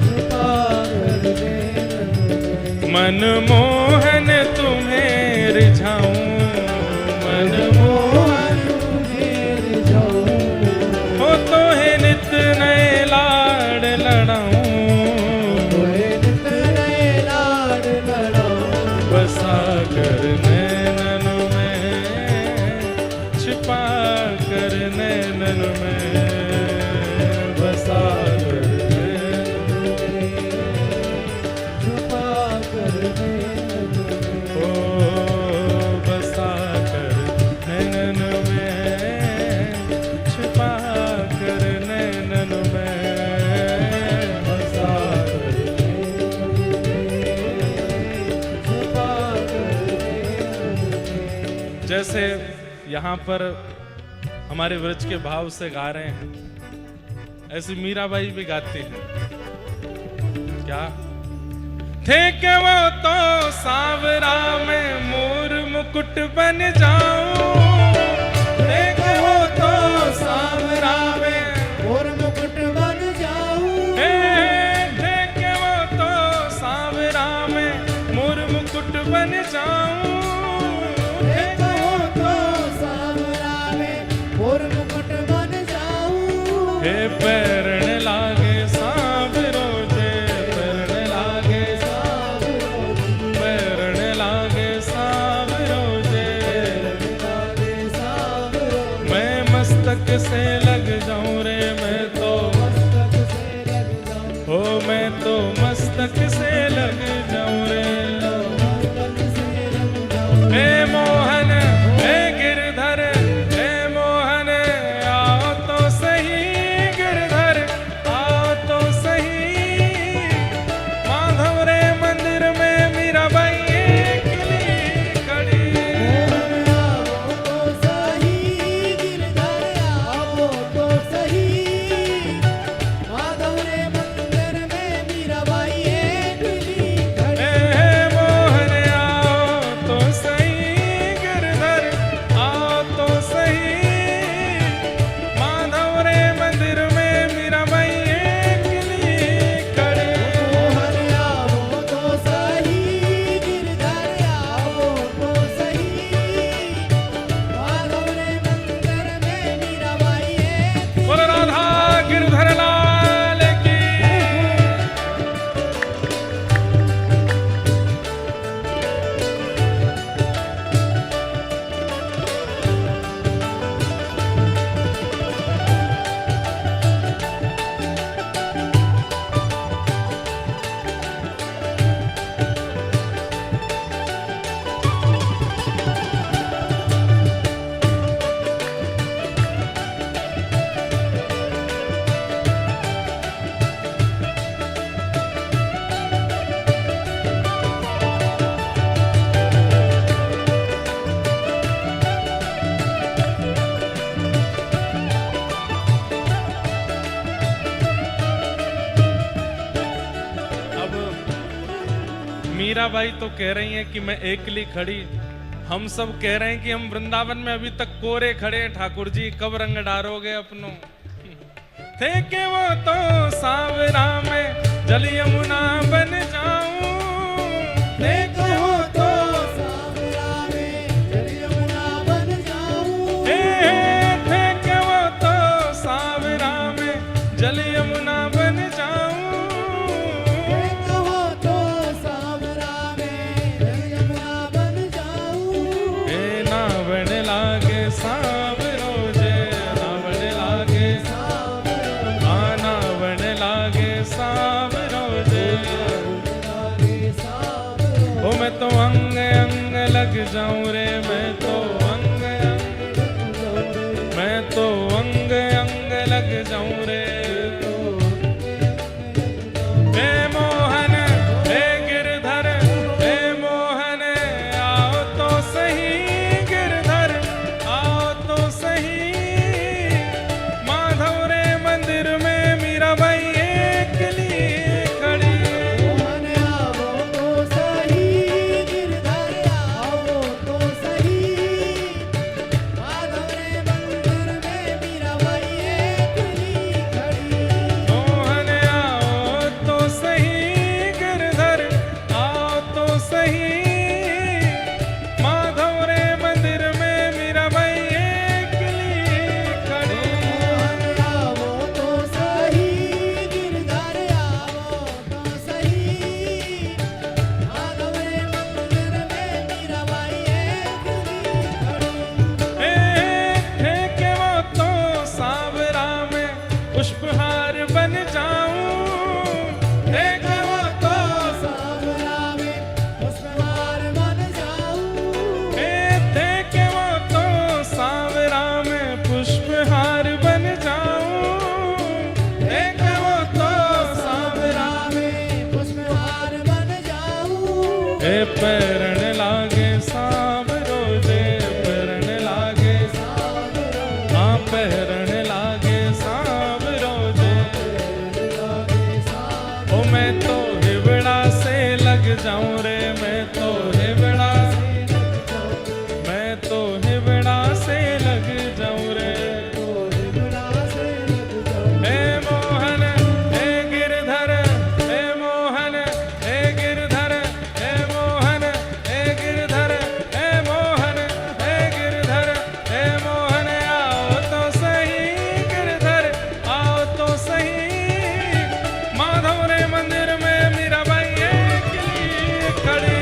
छुपा कर नैनन में। मनमोहन तुम्हें रिझाऊं, मनमोहन तुम्हें रिझाऊं, हो तो है नित नए लाड लड़ाऊं, तोहे नित नए लाड लड़ाऊं, बसा कर नैनन में, छिपा कर नैनन में, बसा कर नैनन में, छुपा कर नैनन में। ओ बसा कर नैनन में, छिपा कर नैनन में, बसा कर छुपा कर नैनन में। जैसे यहाँ पर हमारे व्रज के भाव से गा रहे हैं, ऐसे मीराबाई भी गाती हैं। क्या थे कि वो तो सांवरा में मोर मुकुट बन जाऊं, थे कि वो तो सांवरा में, और मुकुट बन जाऊं, थे कि वो तो सांवरा में मोर मुकुट बन जाऊं, देखो तो सांवरा में और मुकुट बन जाऊं, हे पैरण लागे सांवरो जे, पैरण लागे पैरण लागे सांवरो जे, लागे सांवरो, मैं मस्तक से लग जाऊं रे, मैं तो मस्तक से लग जाऊं, हो मैं तो मस्तक से लग जाऊं रे, मस्तक से लग जाऊं, हे मोहन हे गिरधर, हे मोहन आओ तो सही, गिरधर आओ तो सही, माधव रे मंदिर में मीराबाई अकेली खड़ी, मोहन आओ तो सही, गिरधर आओ तो सही, माधव रे मंदिर में मीराबाई अकेली खड़ी, हे मोहन आओ तो सही, गिरधर आओ तो सही, माधव रे मंदिर में मीराबाई अकेली खड़ी, मोहन आओ तो सही, गिरधर आओ तो सही, माधव रे मंदिर में मीराबाई अकेली। बोलो राधा गिरधर लाल की। मीराबाई तो कह रही हैं कि मैं एकली खड़ी, हम सब कह रहे हैं कि हम वृंदावन में अभी तक कोरे खड़े हैं, ठाकुर जी कब रंग डारोगे अपनों। थे कि वो तो सांवरा में जल यमुना बन जाऊं, देखो तो सांवरा में जल यमुना बन जाऊं, थे कि वो तो सांवरा में जल यमुना बन जाऊं, देखो तो सांवरा में जल यमुना बन जाऊं, हे नावण लागे सांवरो जे, नावण लागे नावण लागे सांवरो जे, ओ मैं तो अंग अंग लग जाऊं रे, मैं तो अंग अंग पैरण लागे सांब रोजे, पैरण लागे हाँ पैरण लागे सांब रोजे। ओ मैं तो हिवड़ा से लग जाऊं रे, मैं तो हिवड़ा से लग जाऊं रे। हे मोहन हे गिरधर, हे मोहन हे गिरधर, हे मोहन हे गिरधर, हे मोहन हे गिरधर, हे मोहन आओ तो सही गिरधर, आओ तो सही। माधव रे मंदिर में मीराबाई अकेली खड़ी।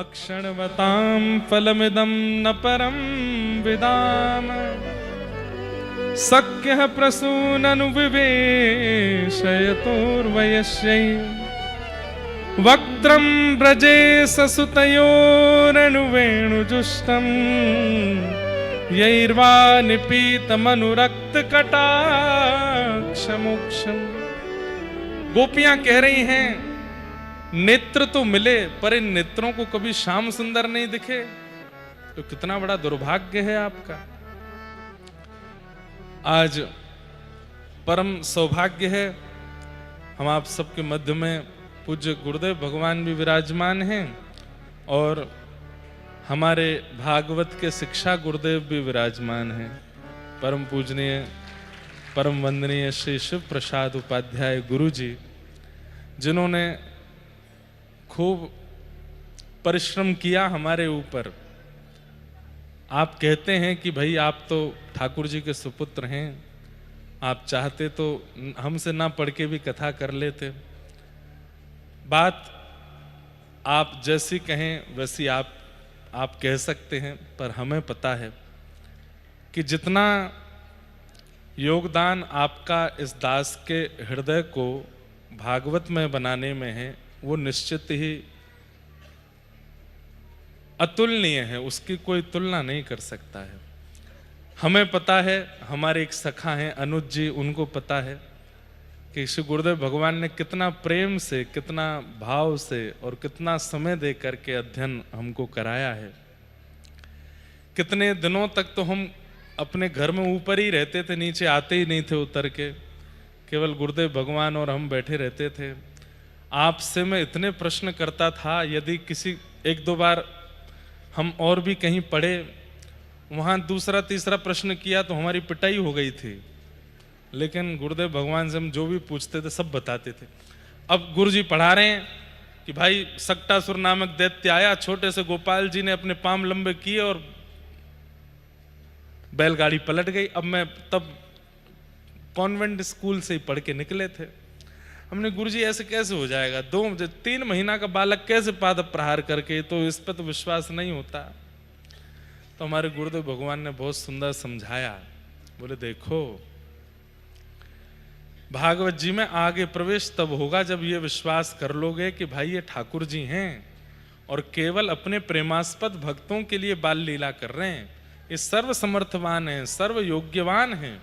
अक्षणवतां फलमिदं न परं विदाम, सक्यः प्रसूननुविवेशयतोर्वयस्यै। वक्त्रं व्रजे ससुतयोरनुवेणुजुष्टं, यैर्वा निपीतमनुरक्तकटाक्षमोक्षम्। गोपियां कह रही हैं नेत्र तो मिले पर इन नेत्रों को कभी श्याम सुंदर नहीं दिखे, तो कितना बड़ा दुर्भाग्य है आपका। आज परम सौभाग्य है, हम आप सबके मध्य में पूज्य गुरुदेव भगवान भी विराजमान हैं और हमारे भागवत के शिक्षा गुरुदेव भी विराजमान हैं। परम पूजनीय परम वंदनीय श्री शिव प्रसाद उपाध्याय गुरु जी, जिन्होंने खूब परिश्रम किया हमारे ऊपर। आप कहते हैं कि भाई आप तो ठाकुर जी के सुपुत्र हैं, आप चाहते तो हमसे ना पढ़ के भी कथा कर लेते। बात आप जैसी कहें वैसी आप कह सकते हैं, पर हमें पता है कि जितना योगदान आपका इस दास के हृदय को भागवत में बनाने में है, वो निश्चित ही अतुलनीय है, उसकी कोई तुलना नहीं कर सकता है। हमें पता है, हमारे एक सखा हैं अनुज जी, उनको पता है कि श्री गुरुदेव भगवान ने कितना प्रेम से, कितना भाव से और कितना समय दे करके अध्ययन हमको कराया है। कितने दिनों तक तो हम अपने घर में ऊपर ही रहते थे, नीचे आते ही नहीं थे उतर के, केवल गुरुदेव भगवान और हम बैठे रहते थे। आपसे मैं इतने प्रश्न करता था, यदि किसी एक दो बार हम और भी कहीं पढ़े, वहाँ दूसरा तीसरा प्रश्न किया तो हमारी पिटाई हो गई थी, लेकिन गुरुदेव भगवान से हम जो भी पूछते थे सब बताते थे। अब गुरु जी पढ़ा रहे हैं कि भाई सक्टासुर नामक दैत्य आया, छोटे से गोपाल जी ने अपने पांव लंबे किए और बैलगाड़ी पलट गई। अब मैं तब कॉन्वेंट स्कूल से ही पढ़ के निकले थे। हमने गुरुजी ऐसे कैसे हो जाएगा, 3 महीना का बालक कैसे पाद प्रहार करके, तो इस पर तो विश्वास नहीं होता। तो हमारे गुरुदेव भगवान ने बहुत सुंदर समझाया, बोले देखो भागवत जी में आगे प्रवेश तब होगा जब ये विश्वास कर लोगे कि भाई ये ठाकुर जी हैं और केवल अपने प्रेमास्पद भक्तों के लिए बाल लीला कर रहे हैं। ये सर्व समर्थवान हैं, सर्व योग्यवान हैं,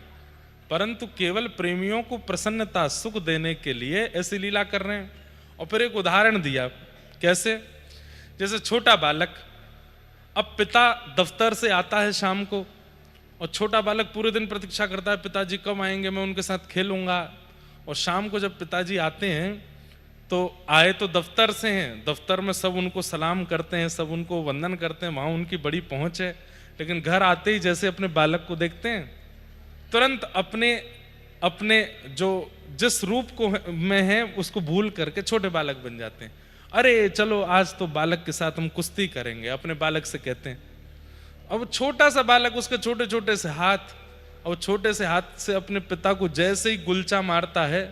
परंतु केवल प्रेमियों को प्रसन्नता सुख देने के लिए ऐसी लीला कर रहे हैं। और फिर एक उदाहरण दिया, कैसे? जैसे छोटा बालक, अब पिता दफ्तर से आता है शाम को और छोटा बालक पूरे दिन प्रतीक्षा करता है पिताजी कब आएंगे, मैं उनके साथ खेलूंगा। और शाम को जब पिताजी आते हैं तो आए तो दफ्तर से हैं, दफ्तर में सब उनको सलाम करते हैं, सब उनको वंदन करते हैं, वहाँ उनकी बड़ी पहुँच है। लेकिन घर आते ही जैसे अपने बालक को देखते हैं, तुरंत अपने अपने जो जिस रूप को में है उसको भूल करके छोटे बालक बन जाते हैं। अरे चलो आज तो बालक के साथ हम कुश्ती करेंगे, अपने बालक से कहते हैं। अब छोटा सा बालक, उसके छोटे छोटे से हाथ, और छोटे से हाथ से अपने पिता को जैसे ही गुलचा मारता है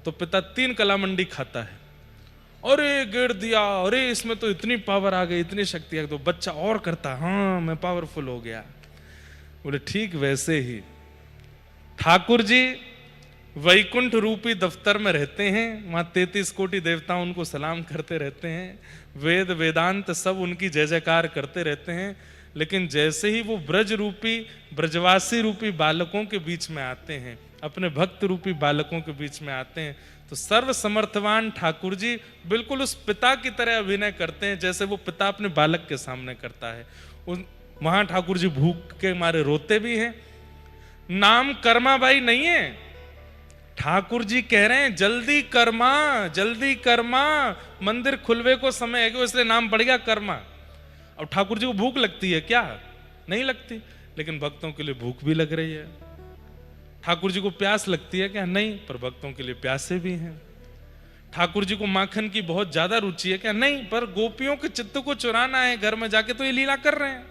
तो पिता 3 कलामंडी खाता है। अरे गिर दिया, अरे इसमें तो इतनी पावर आ गई, इतनी शक्ति आ गई। तो बच्चा और करता, हाँ मैं पावरफुल हो गया। बोले ठीक वैसे ही ठाकुर जी वैकुंठ रूपी दफ्तर में रहते हैं, वहां 33 कोटि देवता उनको सलाम करते रहते हैं, वेद वेदांत सब उनकी जय जयकार करते रहते हैं। लेकिन जैसे ही वो ब्रज रूपी ब्रजवासी रूपी बालकों के बीच में आते हैं, अपने भक्त रूपी बालकों के बीच में आते हैं, तो सर्व समर्थवान ठाकुर जी बिल्कुल उस पिता की तरह अभिनय करते हैं जैसे वो पिता अपने बालक के सामने करता है। वहां ठाकुर जी भूख के मारे रोते भी हैं। नाम कर्माबाई नहीं है, ठाकुर जी कह रहे हैं जल्दी कर्मा, जल्दी कर्मा, मंदिर खुलवे को समय है, इसलिए नाम पड़ गया कर्मा। अब ठाकुर जी को भूख लगती है क्या? नहीं लगती, लेकिन भक्तों के लिए भूख भी लग रही है। ठाकुर जी को प्यास लगती है क्या? नहीं, पर भक्तों के लिए प्यासे भी हैं। ठाकुर जी को माखन की बहुत ज्यादा रुचि है क्या? नहीं, पर गोपियों के चित्त को चुराना है घर में जाके, तो ये लीला कर रहे हैं।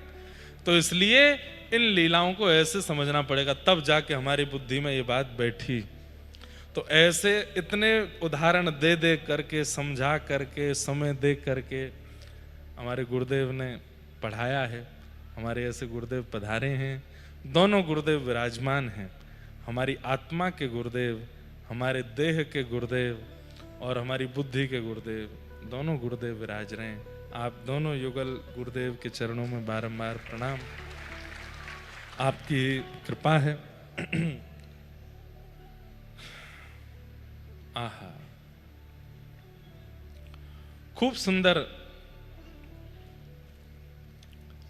तो इसलिए इन लीलाओं को ऐसे समझना पड़ेगा, तब जाके हमारी बुद्धि में ये बात बैठी। तो ऐसे इतने उदाहरण दे दे करके, समझा करके, समय दे करके हमारे गुरुदेव ने पढ़ाया है। हमारे ऐसे गुरुदेव पधारे हैं, दोनों गुरुदेव विराजमान हैं, हमारी आत्मा के गुरुदेव, हमारे देह के गुरुदेव और हमारी बुद्धि के गुरुदेव, दोनों गुरुदेव विराज रहे हैं। आप दोनों युगल गुरुदेव के चरणों में बारंबार प्रणाम। आपकी कृपा है। आहा, खूब सुंदर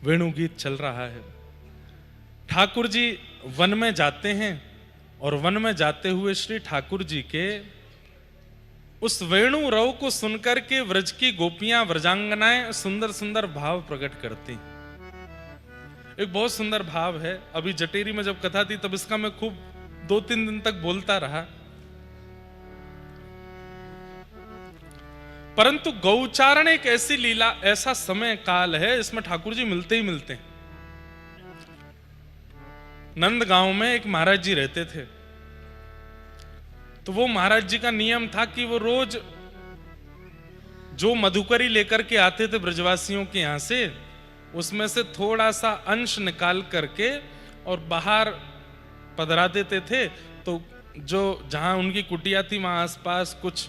वेणु गीत चल रहा है। ठाकुर जी वन में जाते हैं और वन में जाते हुए श्री ठाकुर जी के उस वेणु रव को सुनकर के व्रज की गोपियां, व्रजांगनाएं सुंदर सुंदर भाव प्रकट करती। एक बहुत सुंदर भाव है। अभी जटेरी में जब कथा थी तब इसका मैं खूब 2-3 दिन तक बोलता रहा, परंतु गौचारण एक ऐसी लीला, ऐसा समय काल है, इसमें ठाकुर जी मिलते ही मिलते हैं। नंदगांव में एक महाराज जी रहते थे, तो वो महाराज जी का नियम था कि वो रोज जो मधुकरी लेकर के आते थे ब्रजवासियों के यहां से, उसमें से थोड़ा सा अंश निकाल करके और बाहर पधरा देते थे। तो जो जहां उनकी कुटिया थी वहां आसपास कुछ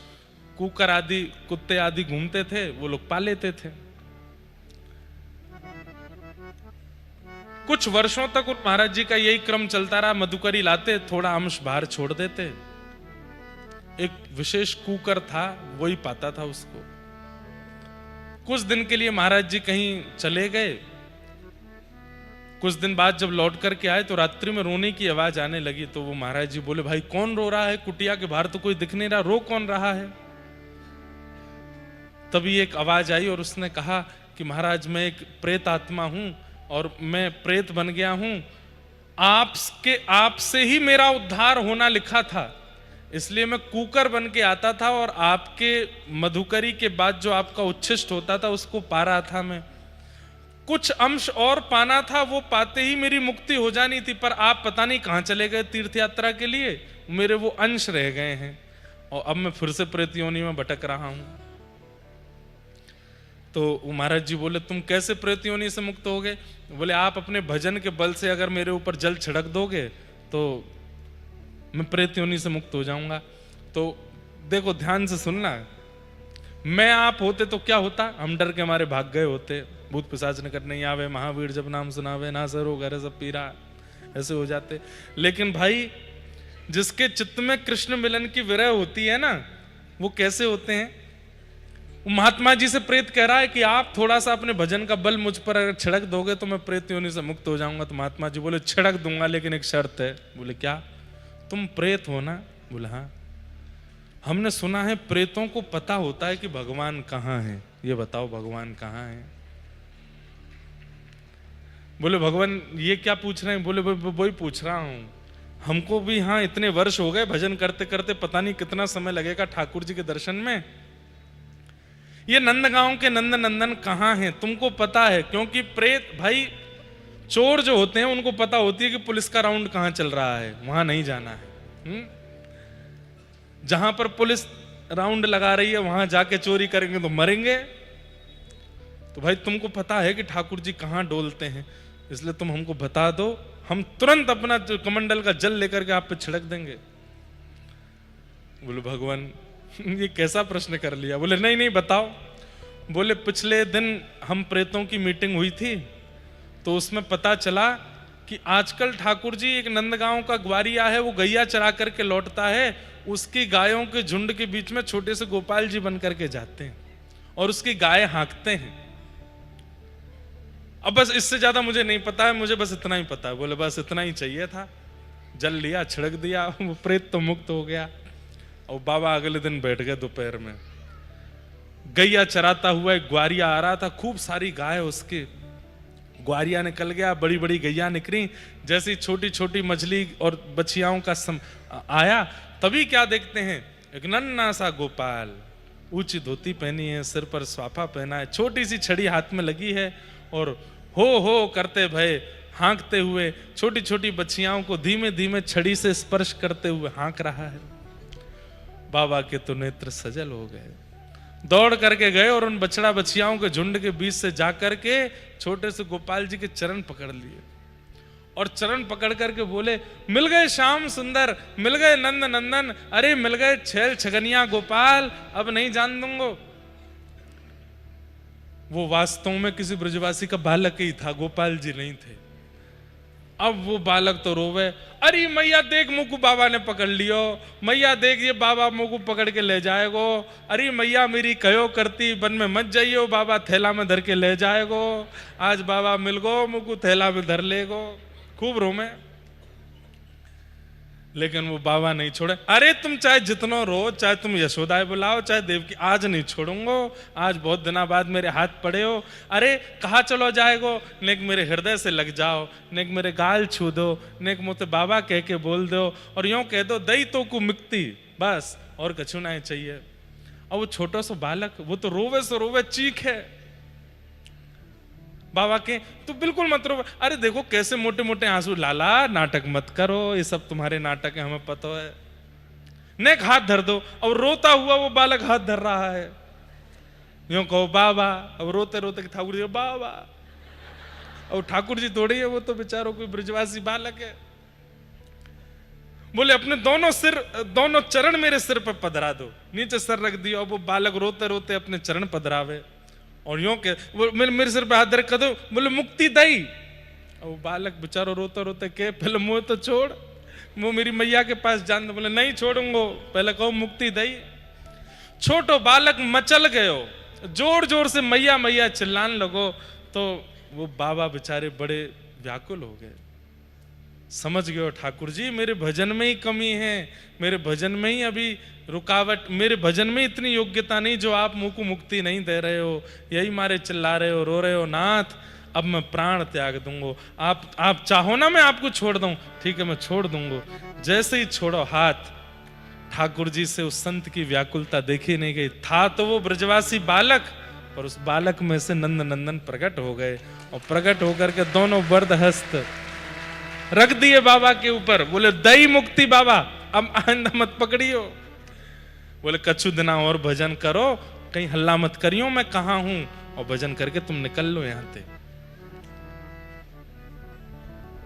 कुकर आदि, कुत्ते आदि घूमते थे, वो लोग पा लेते थे। कुछ वर्षों तक उन महाराज जी का यही क्रम चलता रहा। मधुकरी लाते, थोड़ा अंश बाहर छोड़ देते। एक विशेष कुकर था, वही पाता था उसको। कुछ दिन के लिए महाराज जी कहीं चले गए। कुछ दिन बाद जब लौट करके आए तो रात्रि में रोने की आवाज आने लगी। तो वो महाराज जी बोले, भाई कौन रो रहा है? कुटिया के बाहर तो कोई दिख नहीं रहा, रो कौन रहा है? तभी एक आवाज आई और उसने कहा कि महाराज मैं एक प्रेत आत्मा हूं और मैं प्रेत बन गया हूं। आपसे ही मेरा उद्धार होना लिखा था, इसलिए मैं कुकर बन के आता था और आपके मधुकरी के बाद जो आपका उच्छिष्ट होता था उसको पा रहा था। मैं कुछ अंश और पाना था, वो पाते ही मेरी मुक्ति हो जानी थी, पर आप पता नहीं कहां चले गए तीर्थ यात्रा के लिए, मेरे वो अंश रह गए हैं और अब मैं फिर से प्रेत योनि में भटक रहा हूं। तो महाराज जी बोले, तुम कैसे प्रेत योनि से मुक्त हो गए? बोले, आप अपने भजन के बल से अगर मेरे ऊपर जल छिड़क दोगे तो मैं प्रेत योनि से मुक्त हो जाऊंगा। तो देखो ध्यान से सुनना, मैं आप होते तो क्या होता? हम डर के हमारे भाग गए होते, भूत पिशाच निकट नहीं आवे, महावीर जब नाम सुनावे, ना सरो घर सब पीरा, ऐसे हो जाते। लेकिन भाई जिसके चित्त में कृष्ण मिलन की विरह होती है ना, वो कैसे होते हैं? महात्मा जी से प्रेत कह रहा है कि आप थोड़ा सा अपने भजन का बल मुझ पर अगर छिड़क दोगे तो मैं प्रेत योनि से मुक्त हो जाऊंगा। तो महात्मा जी बोले छिड़क दूंगा, लेकिन एक शर्त है। बोले क्या? तुम प्रेत हो ना? बोले हाँ। हमने सुना है प्रेतों को पता होता है कि भगवान कहाँ है। ये बताओ भगवान कहाँ है? बोले भगवान ये क्या पूछ रहे हैं? बोले वही पूछ रहा हूं, हमको भी हाँ इतने वर्ष हो गए भजन करते करते, पता नहीं कितना समय लगेगा ठाकुर जी के दर्शन में। ये नंदगांव के नंद नंदन कहाँ हैं तुमको पता है? क्योंकि प्रेत भाई चोर जो होते हैं उनको पता होती है कि पुलिस का राउंड कहाँ चल रहा है, वहां नहीं जाना है। जहां पर पुलिस राउंड लगा रही है वहां जाके चोरी करेंगे तो मरेंगे। तो भाई तुमको पता है कि ठाकुर जी कहाँ डोलते हैं, इसलिए तुम हमको बता दो, हम तुरंत अपना कमंडल का जल लेकर के आप पे छिड़क देंगे। बोले भगवान ये कैसा प्रश्न कर लिया? बोले नहीं नहीं बताओ। बोले पिछले दिन हम प्रेतों की मीटिंग हुई थी, तो उसमें पता चला कि आजकल ठाकुर जी एक नंदगांव का ग्वारिया है, वो गैया चरा करके लौटता है, उसकी गायों के झुंड के बीच में छोटे से गोपाल जी बन करके जाते हैं और उसकी गाय हाँकते हैं। अब बस इससे ज्यादा मुझे नहीं पता है, मुझे बस इतना ही पता है। बोले बस इतना ही चाहिए था। जल लिया, छिड़क दिया, वो प्रेत तो मुक्त हो गया। और बाबा अगले दिन बैठ गए दोपहर में। गैया चराता हुआ एक ग्वारिया आ रहा था, खूब सारी गाय उसके। ग्वारिया निकल गया, बड़ी बड़ी गैया निकली। जैसी छोटी छोटी मछली और बछियाओं का आया, तभी क्या देखते हैं, एक नन्हा सा गोपाल, ऊंची धोती पहनी है, सिर पर स्वाफा पहना है, छोटी सी छड़ी हाथ में लगी है और हो करते भय हाँकते हुए छोटी छोटी बच्चियाओं को धीमे धीमे छड़ी से स्पर्श करते हुए हाँक रहा है। बाबा के तो नेत्र सजल हो गए, दौड़ करके गए और उन बछड़ा बछियाओं के झुंड के बीच से जाकर के छोटे से गोपाल जी के चरण पकड़ लिए और चरण पकड़ करके बोले मिल गए श्याम सुंदर, मिल गए नंद नंदन, अरे मिल गए छैल छगनिया गोपाल, अब नहीं जान दूंगो। वो वास्तव में किसी ब्रजवासी का बालक ही था, गोपाल जी नहीं थे। अब वो बालक तो रोवे, अरे मैया देख मुकु बाबा ने पकड़ लियो, मैया देख ये बाबा मुकु पकड़ के ले जाएगो, अरे मैया मेरी कहो करती वन में मत जाइयो, बाबा थैला में धर के ले जाएगो, आज बाबा मिल गो मुकु थैला में धर लेगो। खूब रोमे, लेकिन वो बाबा नहीं छोड़े। अरे तुम चाहे जितना रो, चाहे तुम यशोदाएं बुलाओ, चाहे देवकी, आज नहीं छोड़ूंगो, आज बहुत दिनों बाद मेरे हाथ पड़े हो। अरे कहाँ चलो जाएगो, नेक मेरे हृदय से लग जाओ, नेक मेरे गाल छू दो, नेक मुझे बाबा कह के बोल दो और यूं कह दो दई तो को मुक्ति, बस और कछु नहीं चाहिए। और वो छोटा सा बालक, वो तो रोवे सो रोवे, चीख है बाबा के, तो बिल्कुल मत रो। अरे देखो कैसे मोटे मोटे आंसू, लाला नाटक मत करो, ये सब तुम्हारे नाटक है, हमें पता है। नेक हाथ धर दो। और रोता हुआ वो बालक हाथ धर रहा है, यूं कहो बाबा। अब रोते रोते ठाकुर जी बाबा, और ठाकुर जी थोड़ी है, वो तो बेचारों कोई ब्रजवासी बालक है। बोले अपने दोनों चरण मेरे सिर पर पधरा दो। नीचे सर रख दिया और वो बालक रोते रोते अपने चरण पधरावे और यूं के वो मेरे सिर पे हाथ धर कर दो। बोले मुक्ति दई। और वो बालक बेचारो रोते रोते के पहले मुंह तो छोड़, वो मेरी मैया के पास जान दो। बोले नहीं छोड़ूंगो, पहले कहो मुक्ति दई। छोटो बालक मचल गयो, जोर जोर से मैया मैया चिल्लाने लगो। तो वो बाबा बेचारे बड़े व्याकुल हो गए, समझ गए ठाकुर जी मेरे भजन में ही कमी है, मेरे भजन में ही अभी रुकावट, मेरे भजन में इतनी योग्यता नहीं जो आप मुंह को मुक्ति नहीं दे रहे हो, यही मारे चिल्ला रहे हो, रो रहे हो। नाथ अब मैं प्राण त्याग दूंगो, आप चाहो ना मैं आपको छोड़ दूं, ठीक है मैं छोड़ दूंगो। जैसे ही छोड़ो हाथ, ठाकुर जी से उस संत की व्याकुलता देखी नहीं गई। था तो वो ब्रजवासी बालक, पर उस बालक में से नंद नंदन प्रकट हो गए और प्रकट होकर के दोनों वरद हस्त रख दिए बाबा के ऊपर। बोले दई मुक्ति बाबा, अब आइंदा मत पकड़ियो। बोले कछु दिना और भजन करो, कहीं हल्ला मत करियो, मैं कहां हूं, और भजन करके तुम निकल लो यहां से।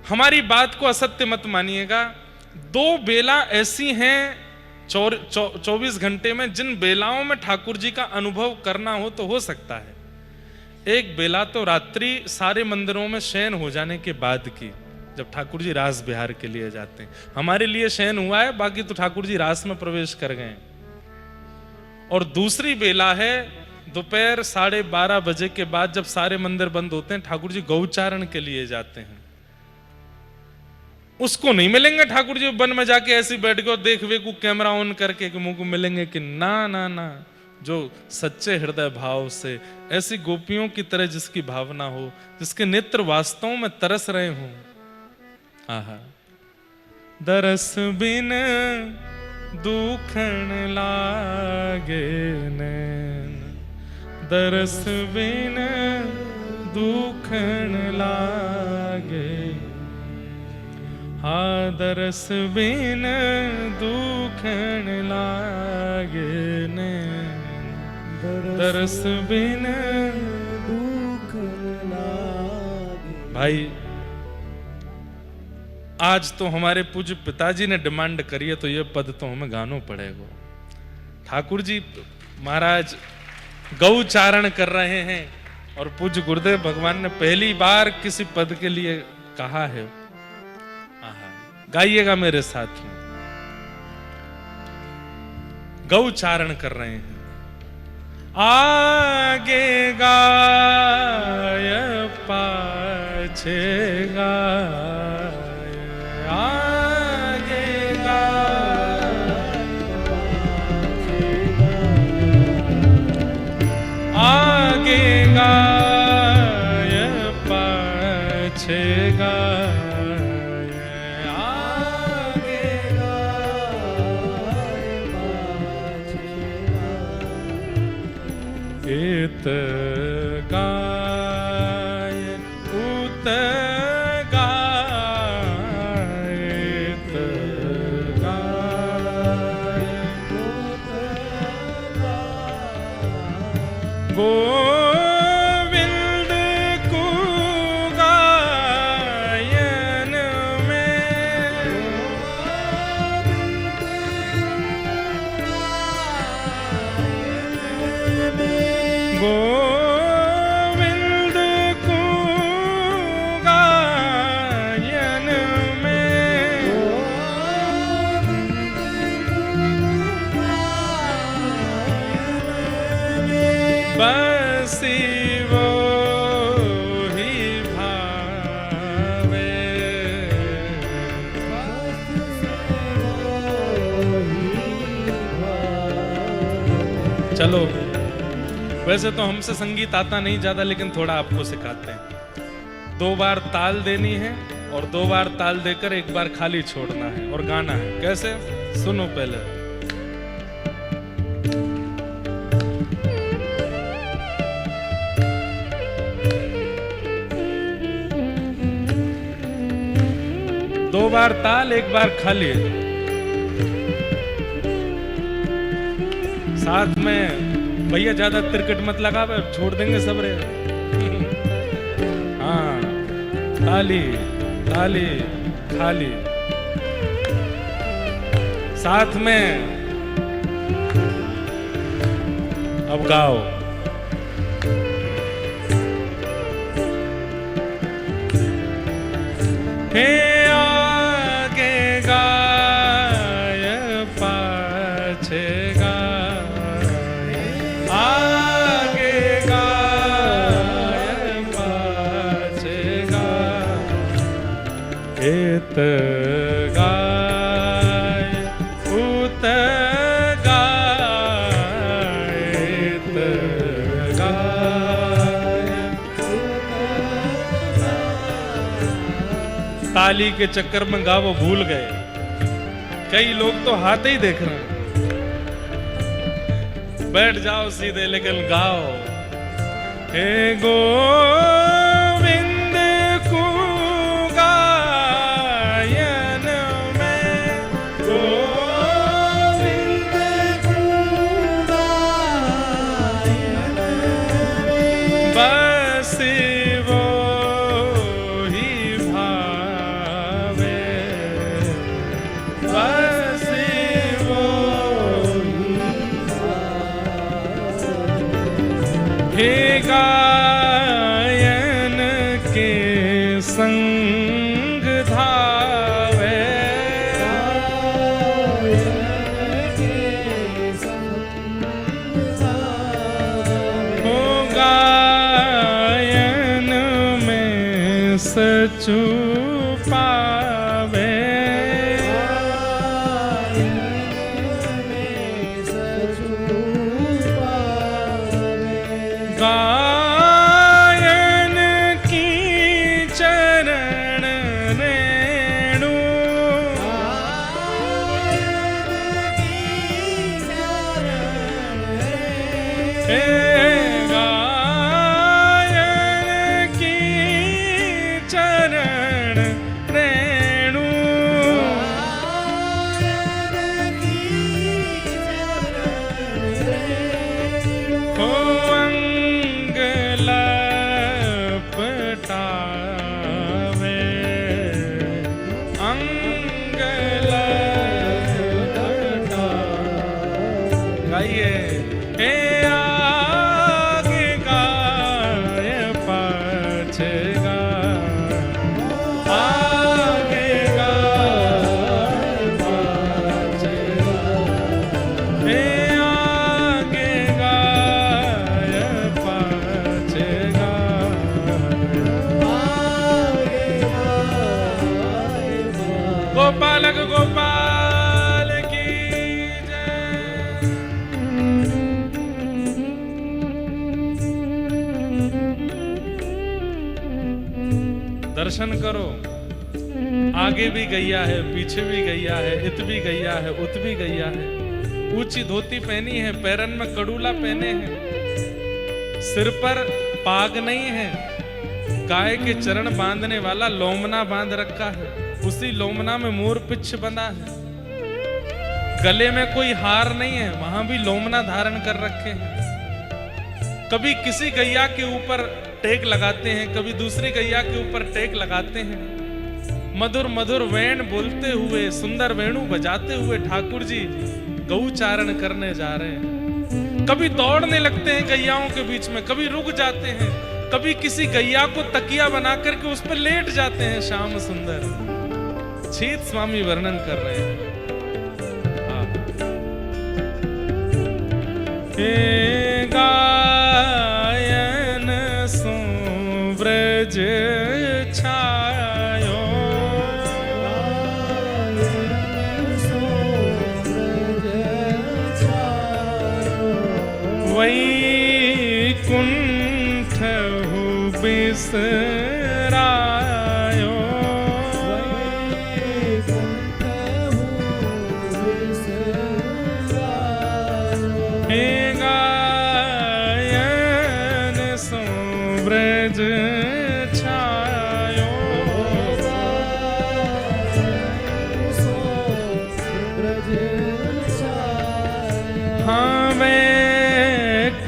हमारी बात को असत्य मत मानिएगा। दो बेला ऐसी हैं 24 घंटे में, जिन बेलाओं में ठाकुर जी का अनुभव करना हो तो हो सकता है। एक बेला तो रात्रि सारे मंदिरों में शयन हो जाने के बाद की, जब ठाकुर जी रास बिहार के लिए जाते हैं। हमारे लिए शयन हुआ है, बाकी तो ठाकुर जी रास में प्रवेश कर गए। और दूसरी बेला है दोपहर 12:30 बजे के बाद, जब सारे मंदिर बंद होते हैं, ठाकुर जी गौचारण के लिए जाते हैं। उसको नहीं मिलेंगे ठाकुर जी वन में जाके ऐसे बैठ के देख वे को कैमरा ऑन करके कि मुंह को मिलेंगे कि ना ना ना। जो सच्चे हृदय भाव से ऐसी गोपियों की तरह जिसकी भावना हो, जिसके नेत्र वास्तव में तरस रहे हों। आहा, दरस बिन दुखन लागे नैन, दरस बिन दुखन लागे, हा दरस बिन दुखन लागे नैन, दरस बिन दुखन लागे। भाई आज तो हमारे पूज्य पिताजी ने डिमांड करी है, तो ये पद तो हमें गानो पड़ेगा। ठाकुर जी महाराज गौचारण कर रहे हैं और पूज्य गुरुदेव भगवान ने पहली बार किसी पद के लिए कहा है। गाइएगा मेरे साथ में। गौचारण कर रहे हैं। आगे गाय पाछे गाय, आगे गाय पाछे गाय, आगे गाय पाछे गाय, इत गाय उत गाय, इत गाय उत गाय, गोविंद को गायन में, गोविंद को गायन में, बसी वो ही भावे, चलो वैसे तो हमसे संगीत आता नहीं ज्यादा, लेकिन थोड़ा आपको सिखाते हैं। 2 बार ताल देनी है और 2 बार ताल देकर 1 बार खाली छोड़ना है और गाना है। कैसे? सुनो पहले। दो बार ताल 1 बार खाली, साथ में भैया ज्यादा तिरकट मत लगा, छोड़ देंगे सब रे। हाँ, ताली ताली खाली, साथ में अब गाओ। हे आगे गाय पाछे गाय, आगे गाय पाछे गाय, इत गाय उत गाय, इत गाय उत गाय। ताली के चक्कर में गावो भूल गए। कई लोग तो हाथ ही देख रहे हैं। बैठ जाओ सीधे, लेकिन गाओ। हे गोविंद को गायन में, गोविंद को गायन में, बस वो ही भावे, बस वो ही भावे। हे गायन के संग धावे हो गायन में सचू पावे गायन की चरण रेणु हे गायन की चरण रेणु हो अंग लपटावे अंग लपटावे गाइए हे आगे गाय पाछे गाय आगे गाय पाछे गाय हे आगे गाय पाछे गाय गोपालक गोपाल की जय। दर्शन करो आगे भी गैया है पीछे भी गैया है इत भी गैया है उत भी गैया है ऊंची धोती पहनी है पैरन में कड़ूला पहने हैं सिर पर पाग नहीं है गाय के चरण बांधने वाला लोमना बांध रखा है उसी लोमना में मोर पिच्छ बंधा है गले में कोई हार नहीं है वहां भी लोमना धारण कर रखे हैं कभी किसी गैया के ऊपर टेक लगाते हैं कभी दूसरी गैया के ऊपर टेक लगाते हैं मधुर मधुर वेण बोलते हुए सुंदर वेणु बजाते हुए ठाकुर जी गौचारण करने जा रहे हैं कभी दौड़ने लगते हैं गैयाओं के बीच में कभी रुक जाते हैं कभी किसी गैया को तकिया बना करके उस पर लेट जाते हैं श्याम सुंदर छीत स्वामी वर्णन कर रहे हैं हे गायन सो व्रज छायो वैकुंठ बिसरायो हे गायन सो व्रज छायो हाँ वैकुंठ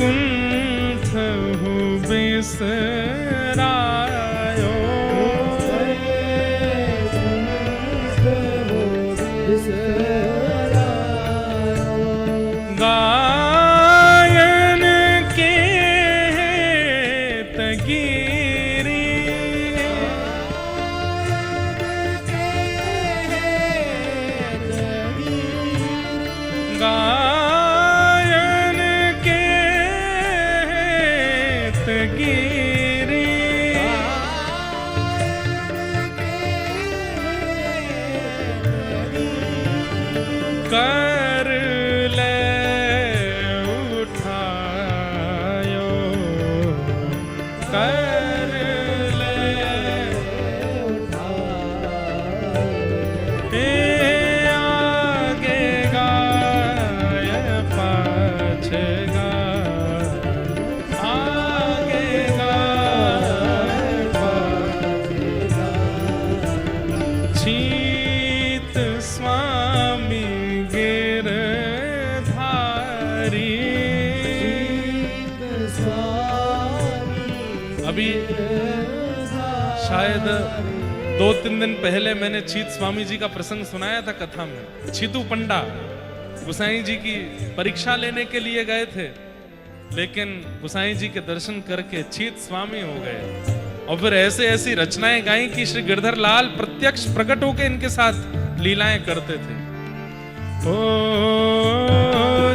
बिसरायो गायन के तगिरी गायन के तगिरी कर ले उठायो कर ले हे आगे गाय पाछे गाय आगे गाय पाछे गाय छीत स्वामी गिरधारी अभी शायद 2-3 दिन पहले मैंने छीत स्वामी जी का प्रसंग सुनाया था कथा में छीतू पंडा गुसाई जी की परीक्षा लेने के लिए गए थे लेकिन गुसाई जी के दर्शन करके छीत स्वामी हो गए और फिर ऐसे ऐसी रचनाएं गाई कि श्री गिरधर लाल प्रत्यक्ष प्रकट होकर इनके साथ लीलाएं करते थे। ओ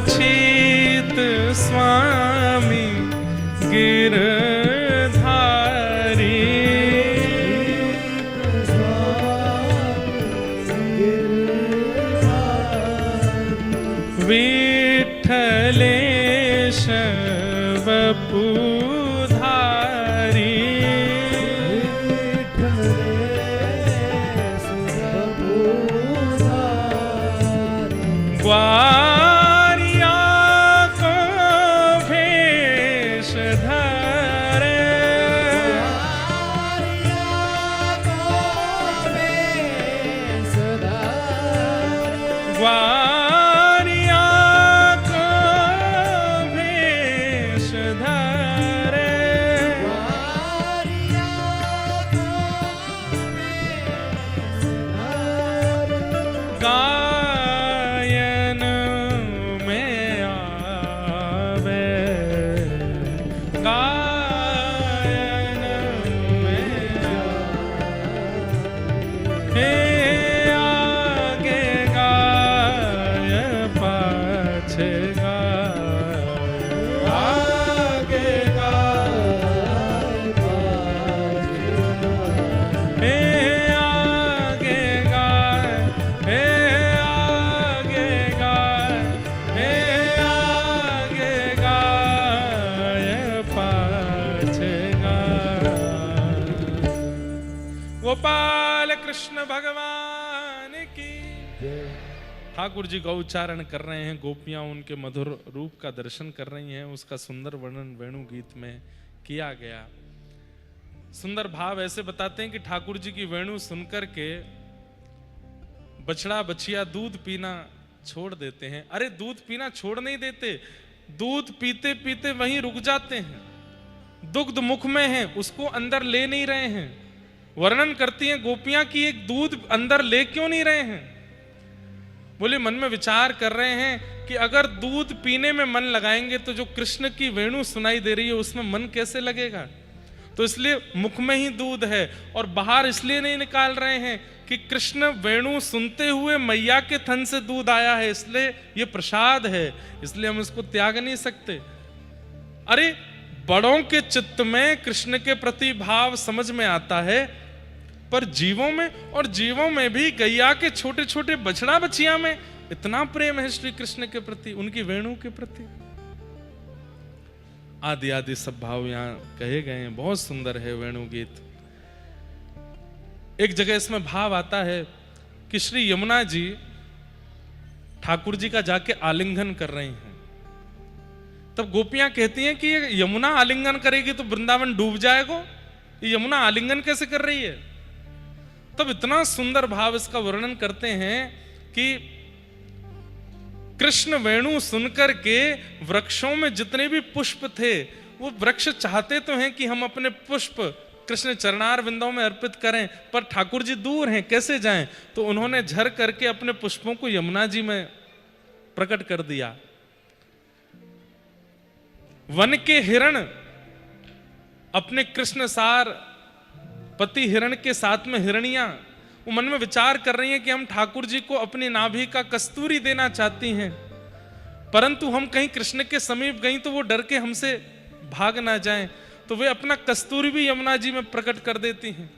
चीत स्वामी गिरधारी विठलेश वपुधारी ग्वारिया को भेष धरे ग्वारिया को भेष धरे गायन में आवे गायन में आवे आगे गाय पाछे गाय आगे गाय आगे गाय आगे गाय पाछे गाय। गोपाल कृष्ण भगवान की। ठाकुर जी गौचारण कर रहे हैं, गोपियां उनके मधुर रूप का दर्शन कर रही हैं। उसका सुंदर वर्णन वेणु गीत में किया गया। सुंदर भाव ऐसे बताते हैं कि ठाकुर जी की वेणु सुनकर के बछड़ा बछिया दूध पीना छोड़ देते हैं। अरे दूध पीना छोड़ नहीं देते, दूध पीते पीते वहीं रुक जाते हैं। दुग्ध मुख में है, उसको अंदर ले नहीं रहे हैं। वर्णन करती हैं गोपियां कि एक दूध अंदर ले क्यों नहीं रहे हैं। बोले मन में विचार कर रहे हैं कि अगर दूध पीने में मन लगाएंगे तो जो कृष्ण की वेणु सुनाई दे रही है उसमें मन कैसे लगेगा। तो इसलिए मुख में ही दूध है और बाहर इसलिए नहीं निकाल रहे हैं कि कृष्ण वेणु सुनते हुए मैया के थन से दूध आया है, इसलिए ये प्रसाद है, इसलिए हम इसको त्याग नहीं सकते। अरे बड़ों के चित्त में कृष्ण के प्रति भाव समझ में आता है, पर जीवों में, और जीवों में भी गैया के छोटे छोटे बछड़ा बछिया में इतना प्रेम है श्री कृष्ण के प्रति, उनकी वेणु के प्रति। आदि आदि सब भाव यहां कहे गए हैं। बहुत सुंदर है वेणु गीत। एक जगह इसमें भाव आता है कि श्री यमुना जी ठाकुर जी का जाके आलिंगन कर रही हैं। तब गोपियां कहती हैं कि ये यमुना आलिंगन करेगी तो वृंदावन डूब जाएगा, ये यमुना आलिंगन कैसे कर रही है। तब इतना सुंदर भाव इसका वर्णन करते हैं कि कृष्ण वेणु सुनकर के वृक्षों में जितने भी पुष्प थे वो वृक्ष चाहते तो हैं कि हम अपने पुष्प कृष्ण चरणार विंदों में अर्पित करें, पर ठाकुर जी दूर हैं, कैसे जाएं। तो उन्होंने झर करके अपने पुष्पों को यमुना जी में प्रकट कर दिया। वन के हिरण अपने कृष्ण सार पति हिरण के साथ में हिरणियां वो मन में विचार कर रही हैं कि हम ठाकुर जी को अपनी नाभि का कस्तूरी देना चाहती हैं, परंतु हम कहीं कृष्ण के समीप गई तो वो डर के हमसे भाग ना जाएं, तो वे अपना कस्तूरी भी यमुना जी में प्रकट कर देती हैं।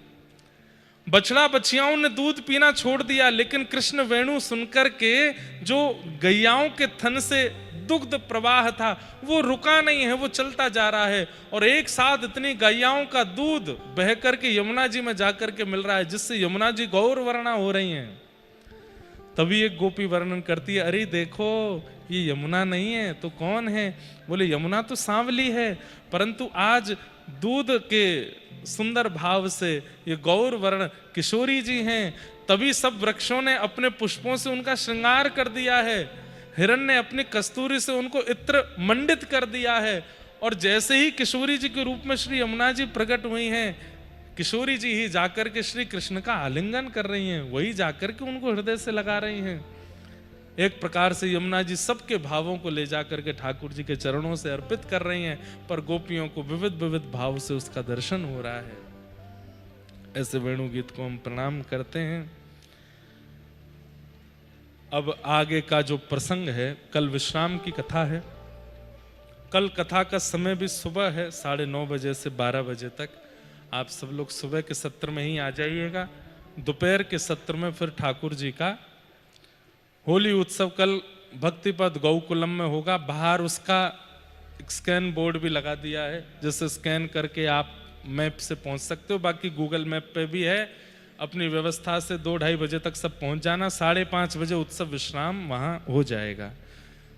बछड़ा बछियाओं ने दूध पीना छोड़ दिया, लेकिन कृष्ण वेणु सुनकर के जो गैयाओं के थन से दुग्ध प्रवाह था वो रुका नहीं है, वो चलता जा रहा है। और एक साथ इतनी गैयाओं का दूध बह करके यमुना जी में जाकर के मिल रहा है, जिससे यमुना जी गौर वर्णा हो रही हैं। तभी एक गोपी वर्णन करती है, अरे देखो ये यमुना नहीं है तो कौन है। बोले यमुना तो सांवली है, परंतु आज दूध के सुंदर भाव से ये गौर वर्ण किशोरी जी हैं। तभी सब वृक्षों ने अपने पुष्पों से उनका श्रृंगार कर दिया है, हिरण ने अपनी कस्तूरी से उनको इत्र मंडित कर दिया है। और जैसे ही किशोरी जी के रूप में श्री यमुना जी प्रकट हुई हैं, किशोरी जी ही जाकर के श्री कृष्ण का आलिंगन कर रही हैं, वही जाकर के उनको हृदय से लगा रही हैं। एक प्रकार से यमुना जी सबके भावों को ले जाकर के ठाकुर जी के चरणों से अर्पित कर रही हैं, पर गोपियों को विविध विविध भाव से उसका दर्शन हो रहा है। ऐसे वेणु गीत को हम प्रणाम करते हैं। अब आगे का जो प्रसंग है, कल विश्राम की कथा है। कल कथा का समय भी सुबह है, 9:30 बजे से 12 बजे तक। आप सब लोग सुबह के सत्र में ही आ जाइएगा। दोपहर के सत्र में फिर ठाकुर जी का होली उत्सव कल भक्तिपद गौकुलम में होगा। बाहर उसका स्कैन बोर्ड भी लगा दिया है, जिससे स्कैन करके आप मैप से पहुंच सकते हो। बाकी गूगल मैप पे भी है। अपनी व्यवस्था से 2-2:30 बजे तक सब पहुंच जाना। 5:30 बजे उत्सव विश्राम वहां हो जाएगा।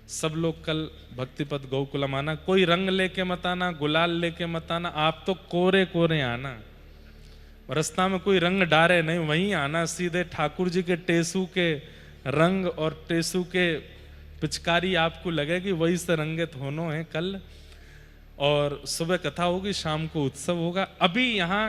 सब लोग कल भक्तिपद गौकुलम आना। कोई रंग लेके मत आना, गुलाल लेके मत आना। आप तो कोरे कोरे आना। रास्ता में कोई रंग डारे नहीं, वहीं आना। सीधे ठाकुर जी के टेसू के रंग और टेसू के पिचकारी आपको लगेगी, वही से रंगित होनो है कल। और सुबह कथा होगी, शाम को उत्सव होगा। अभी यहाँ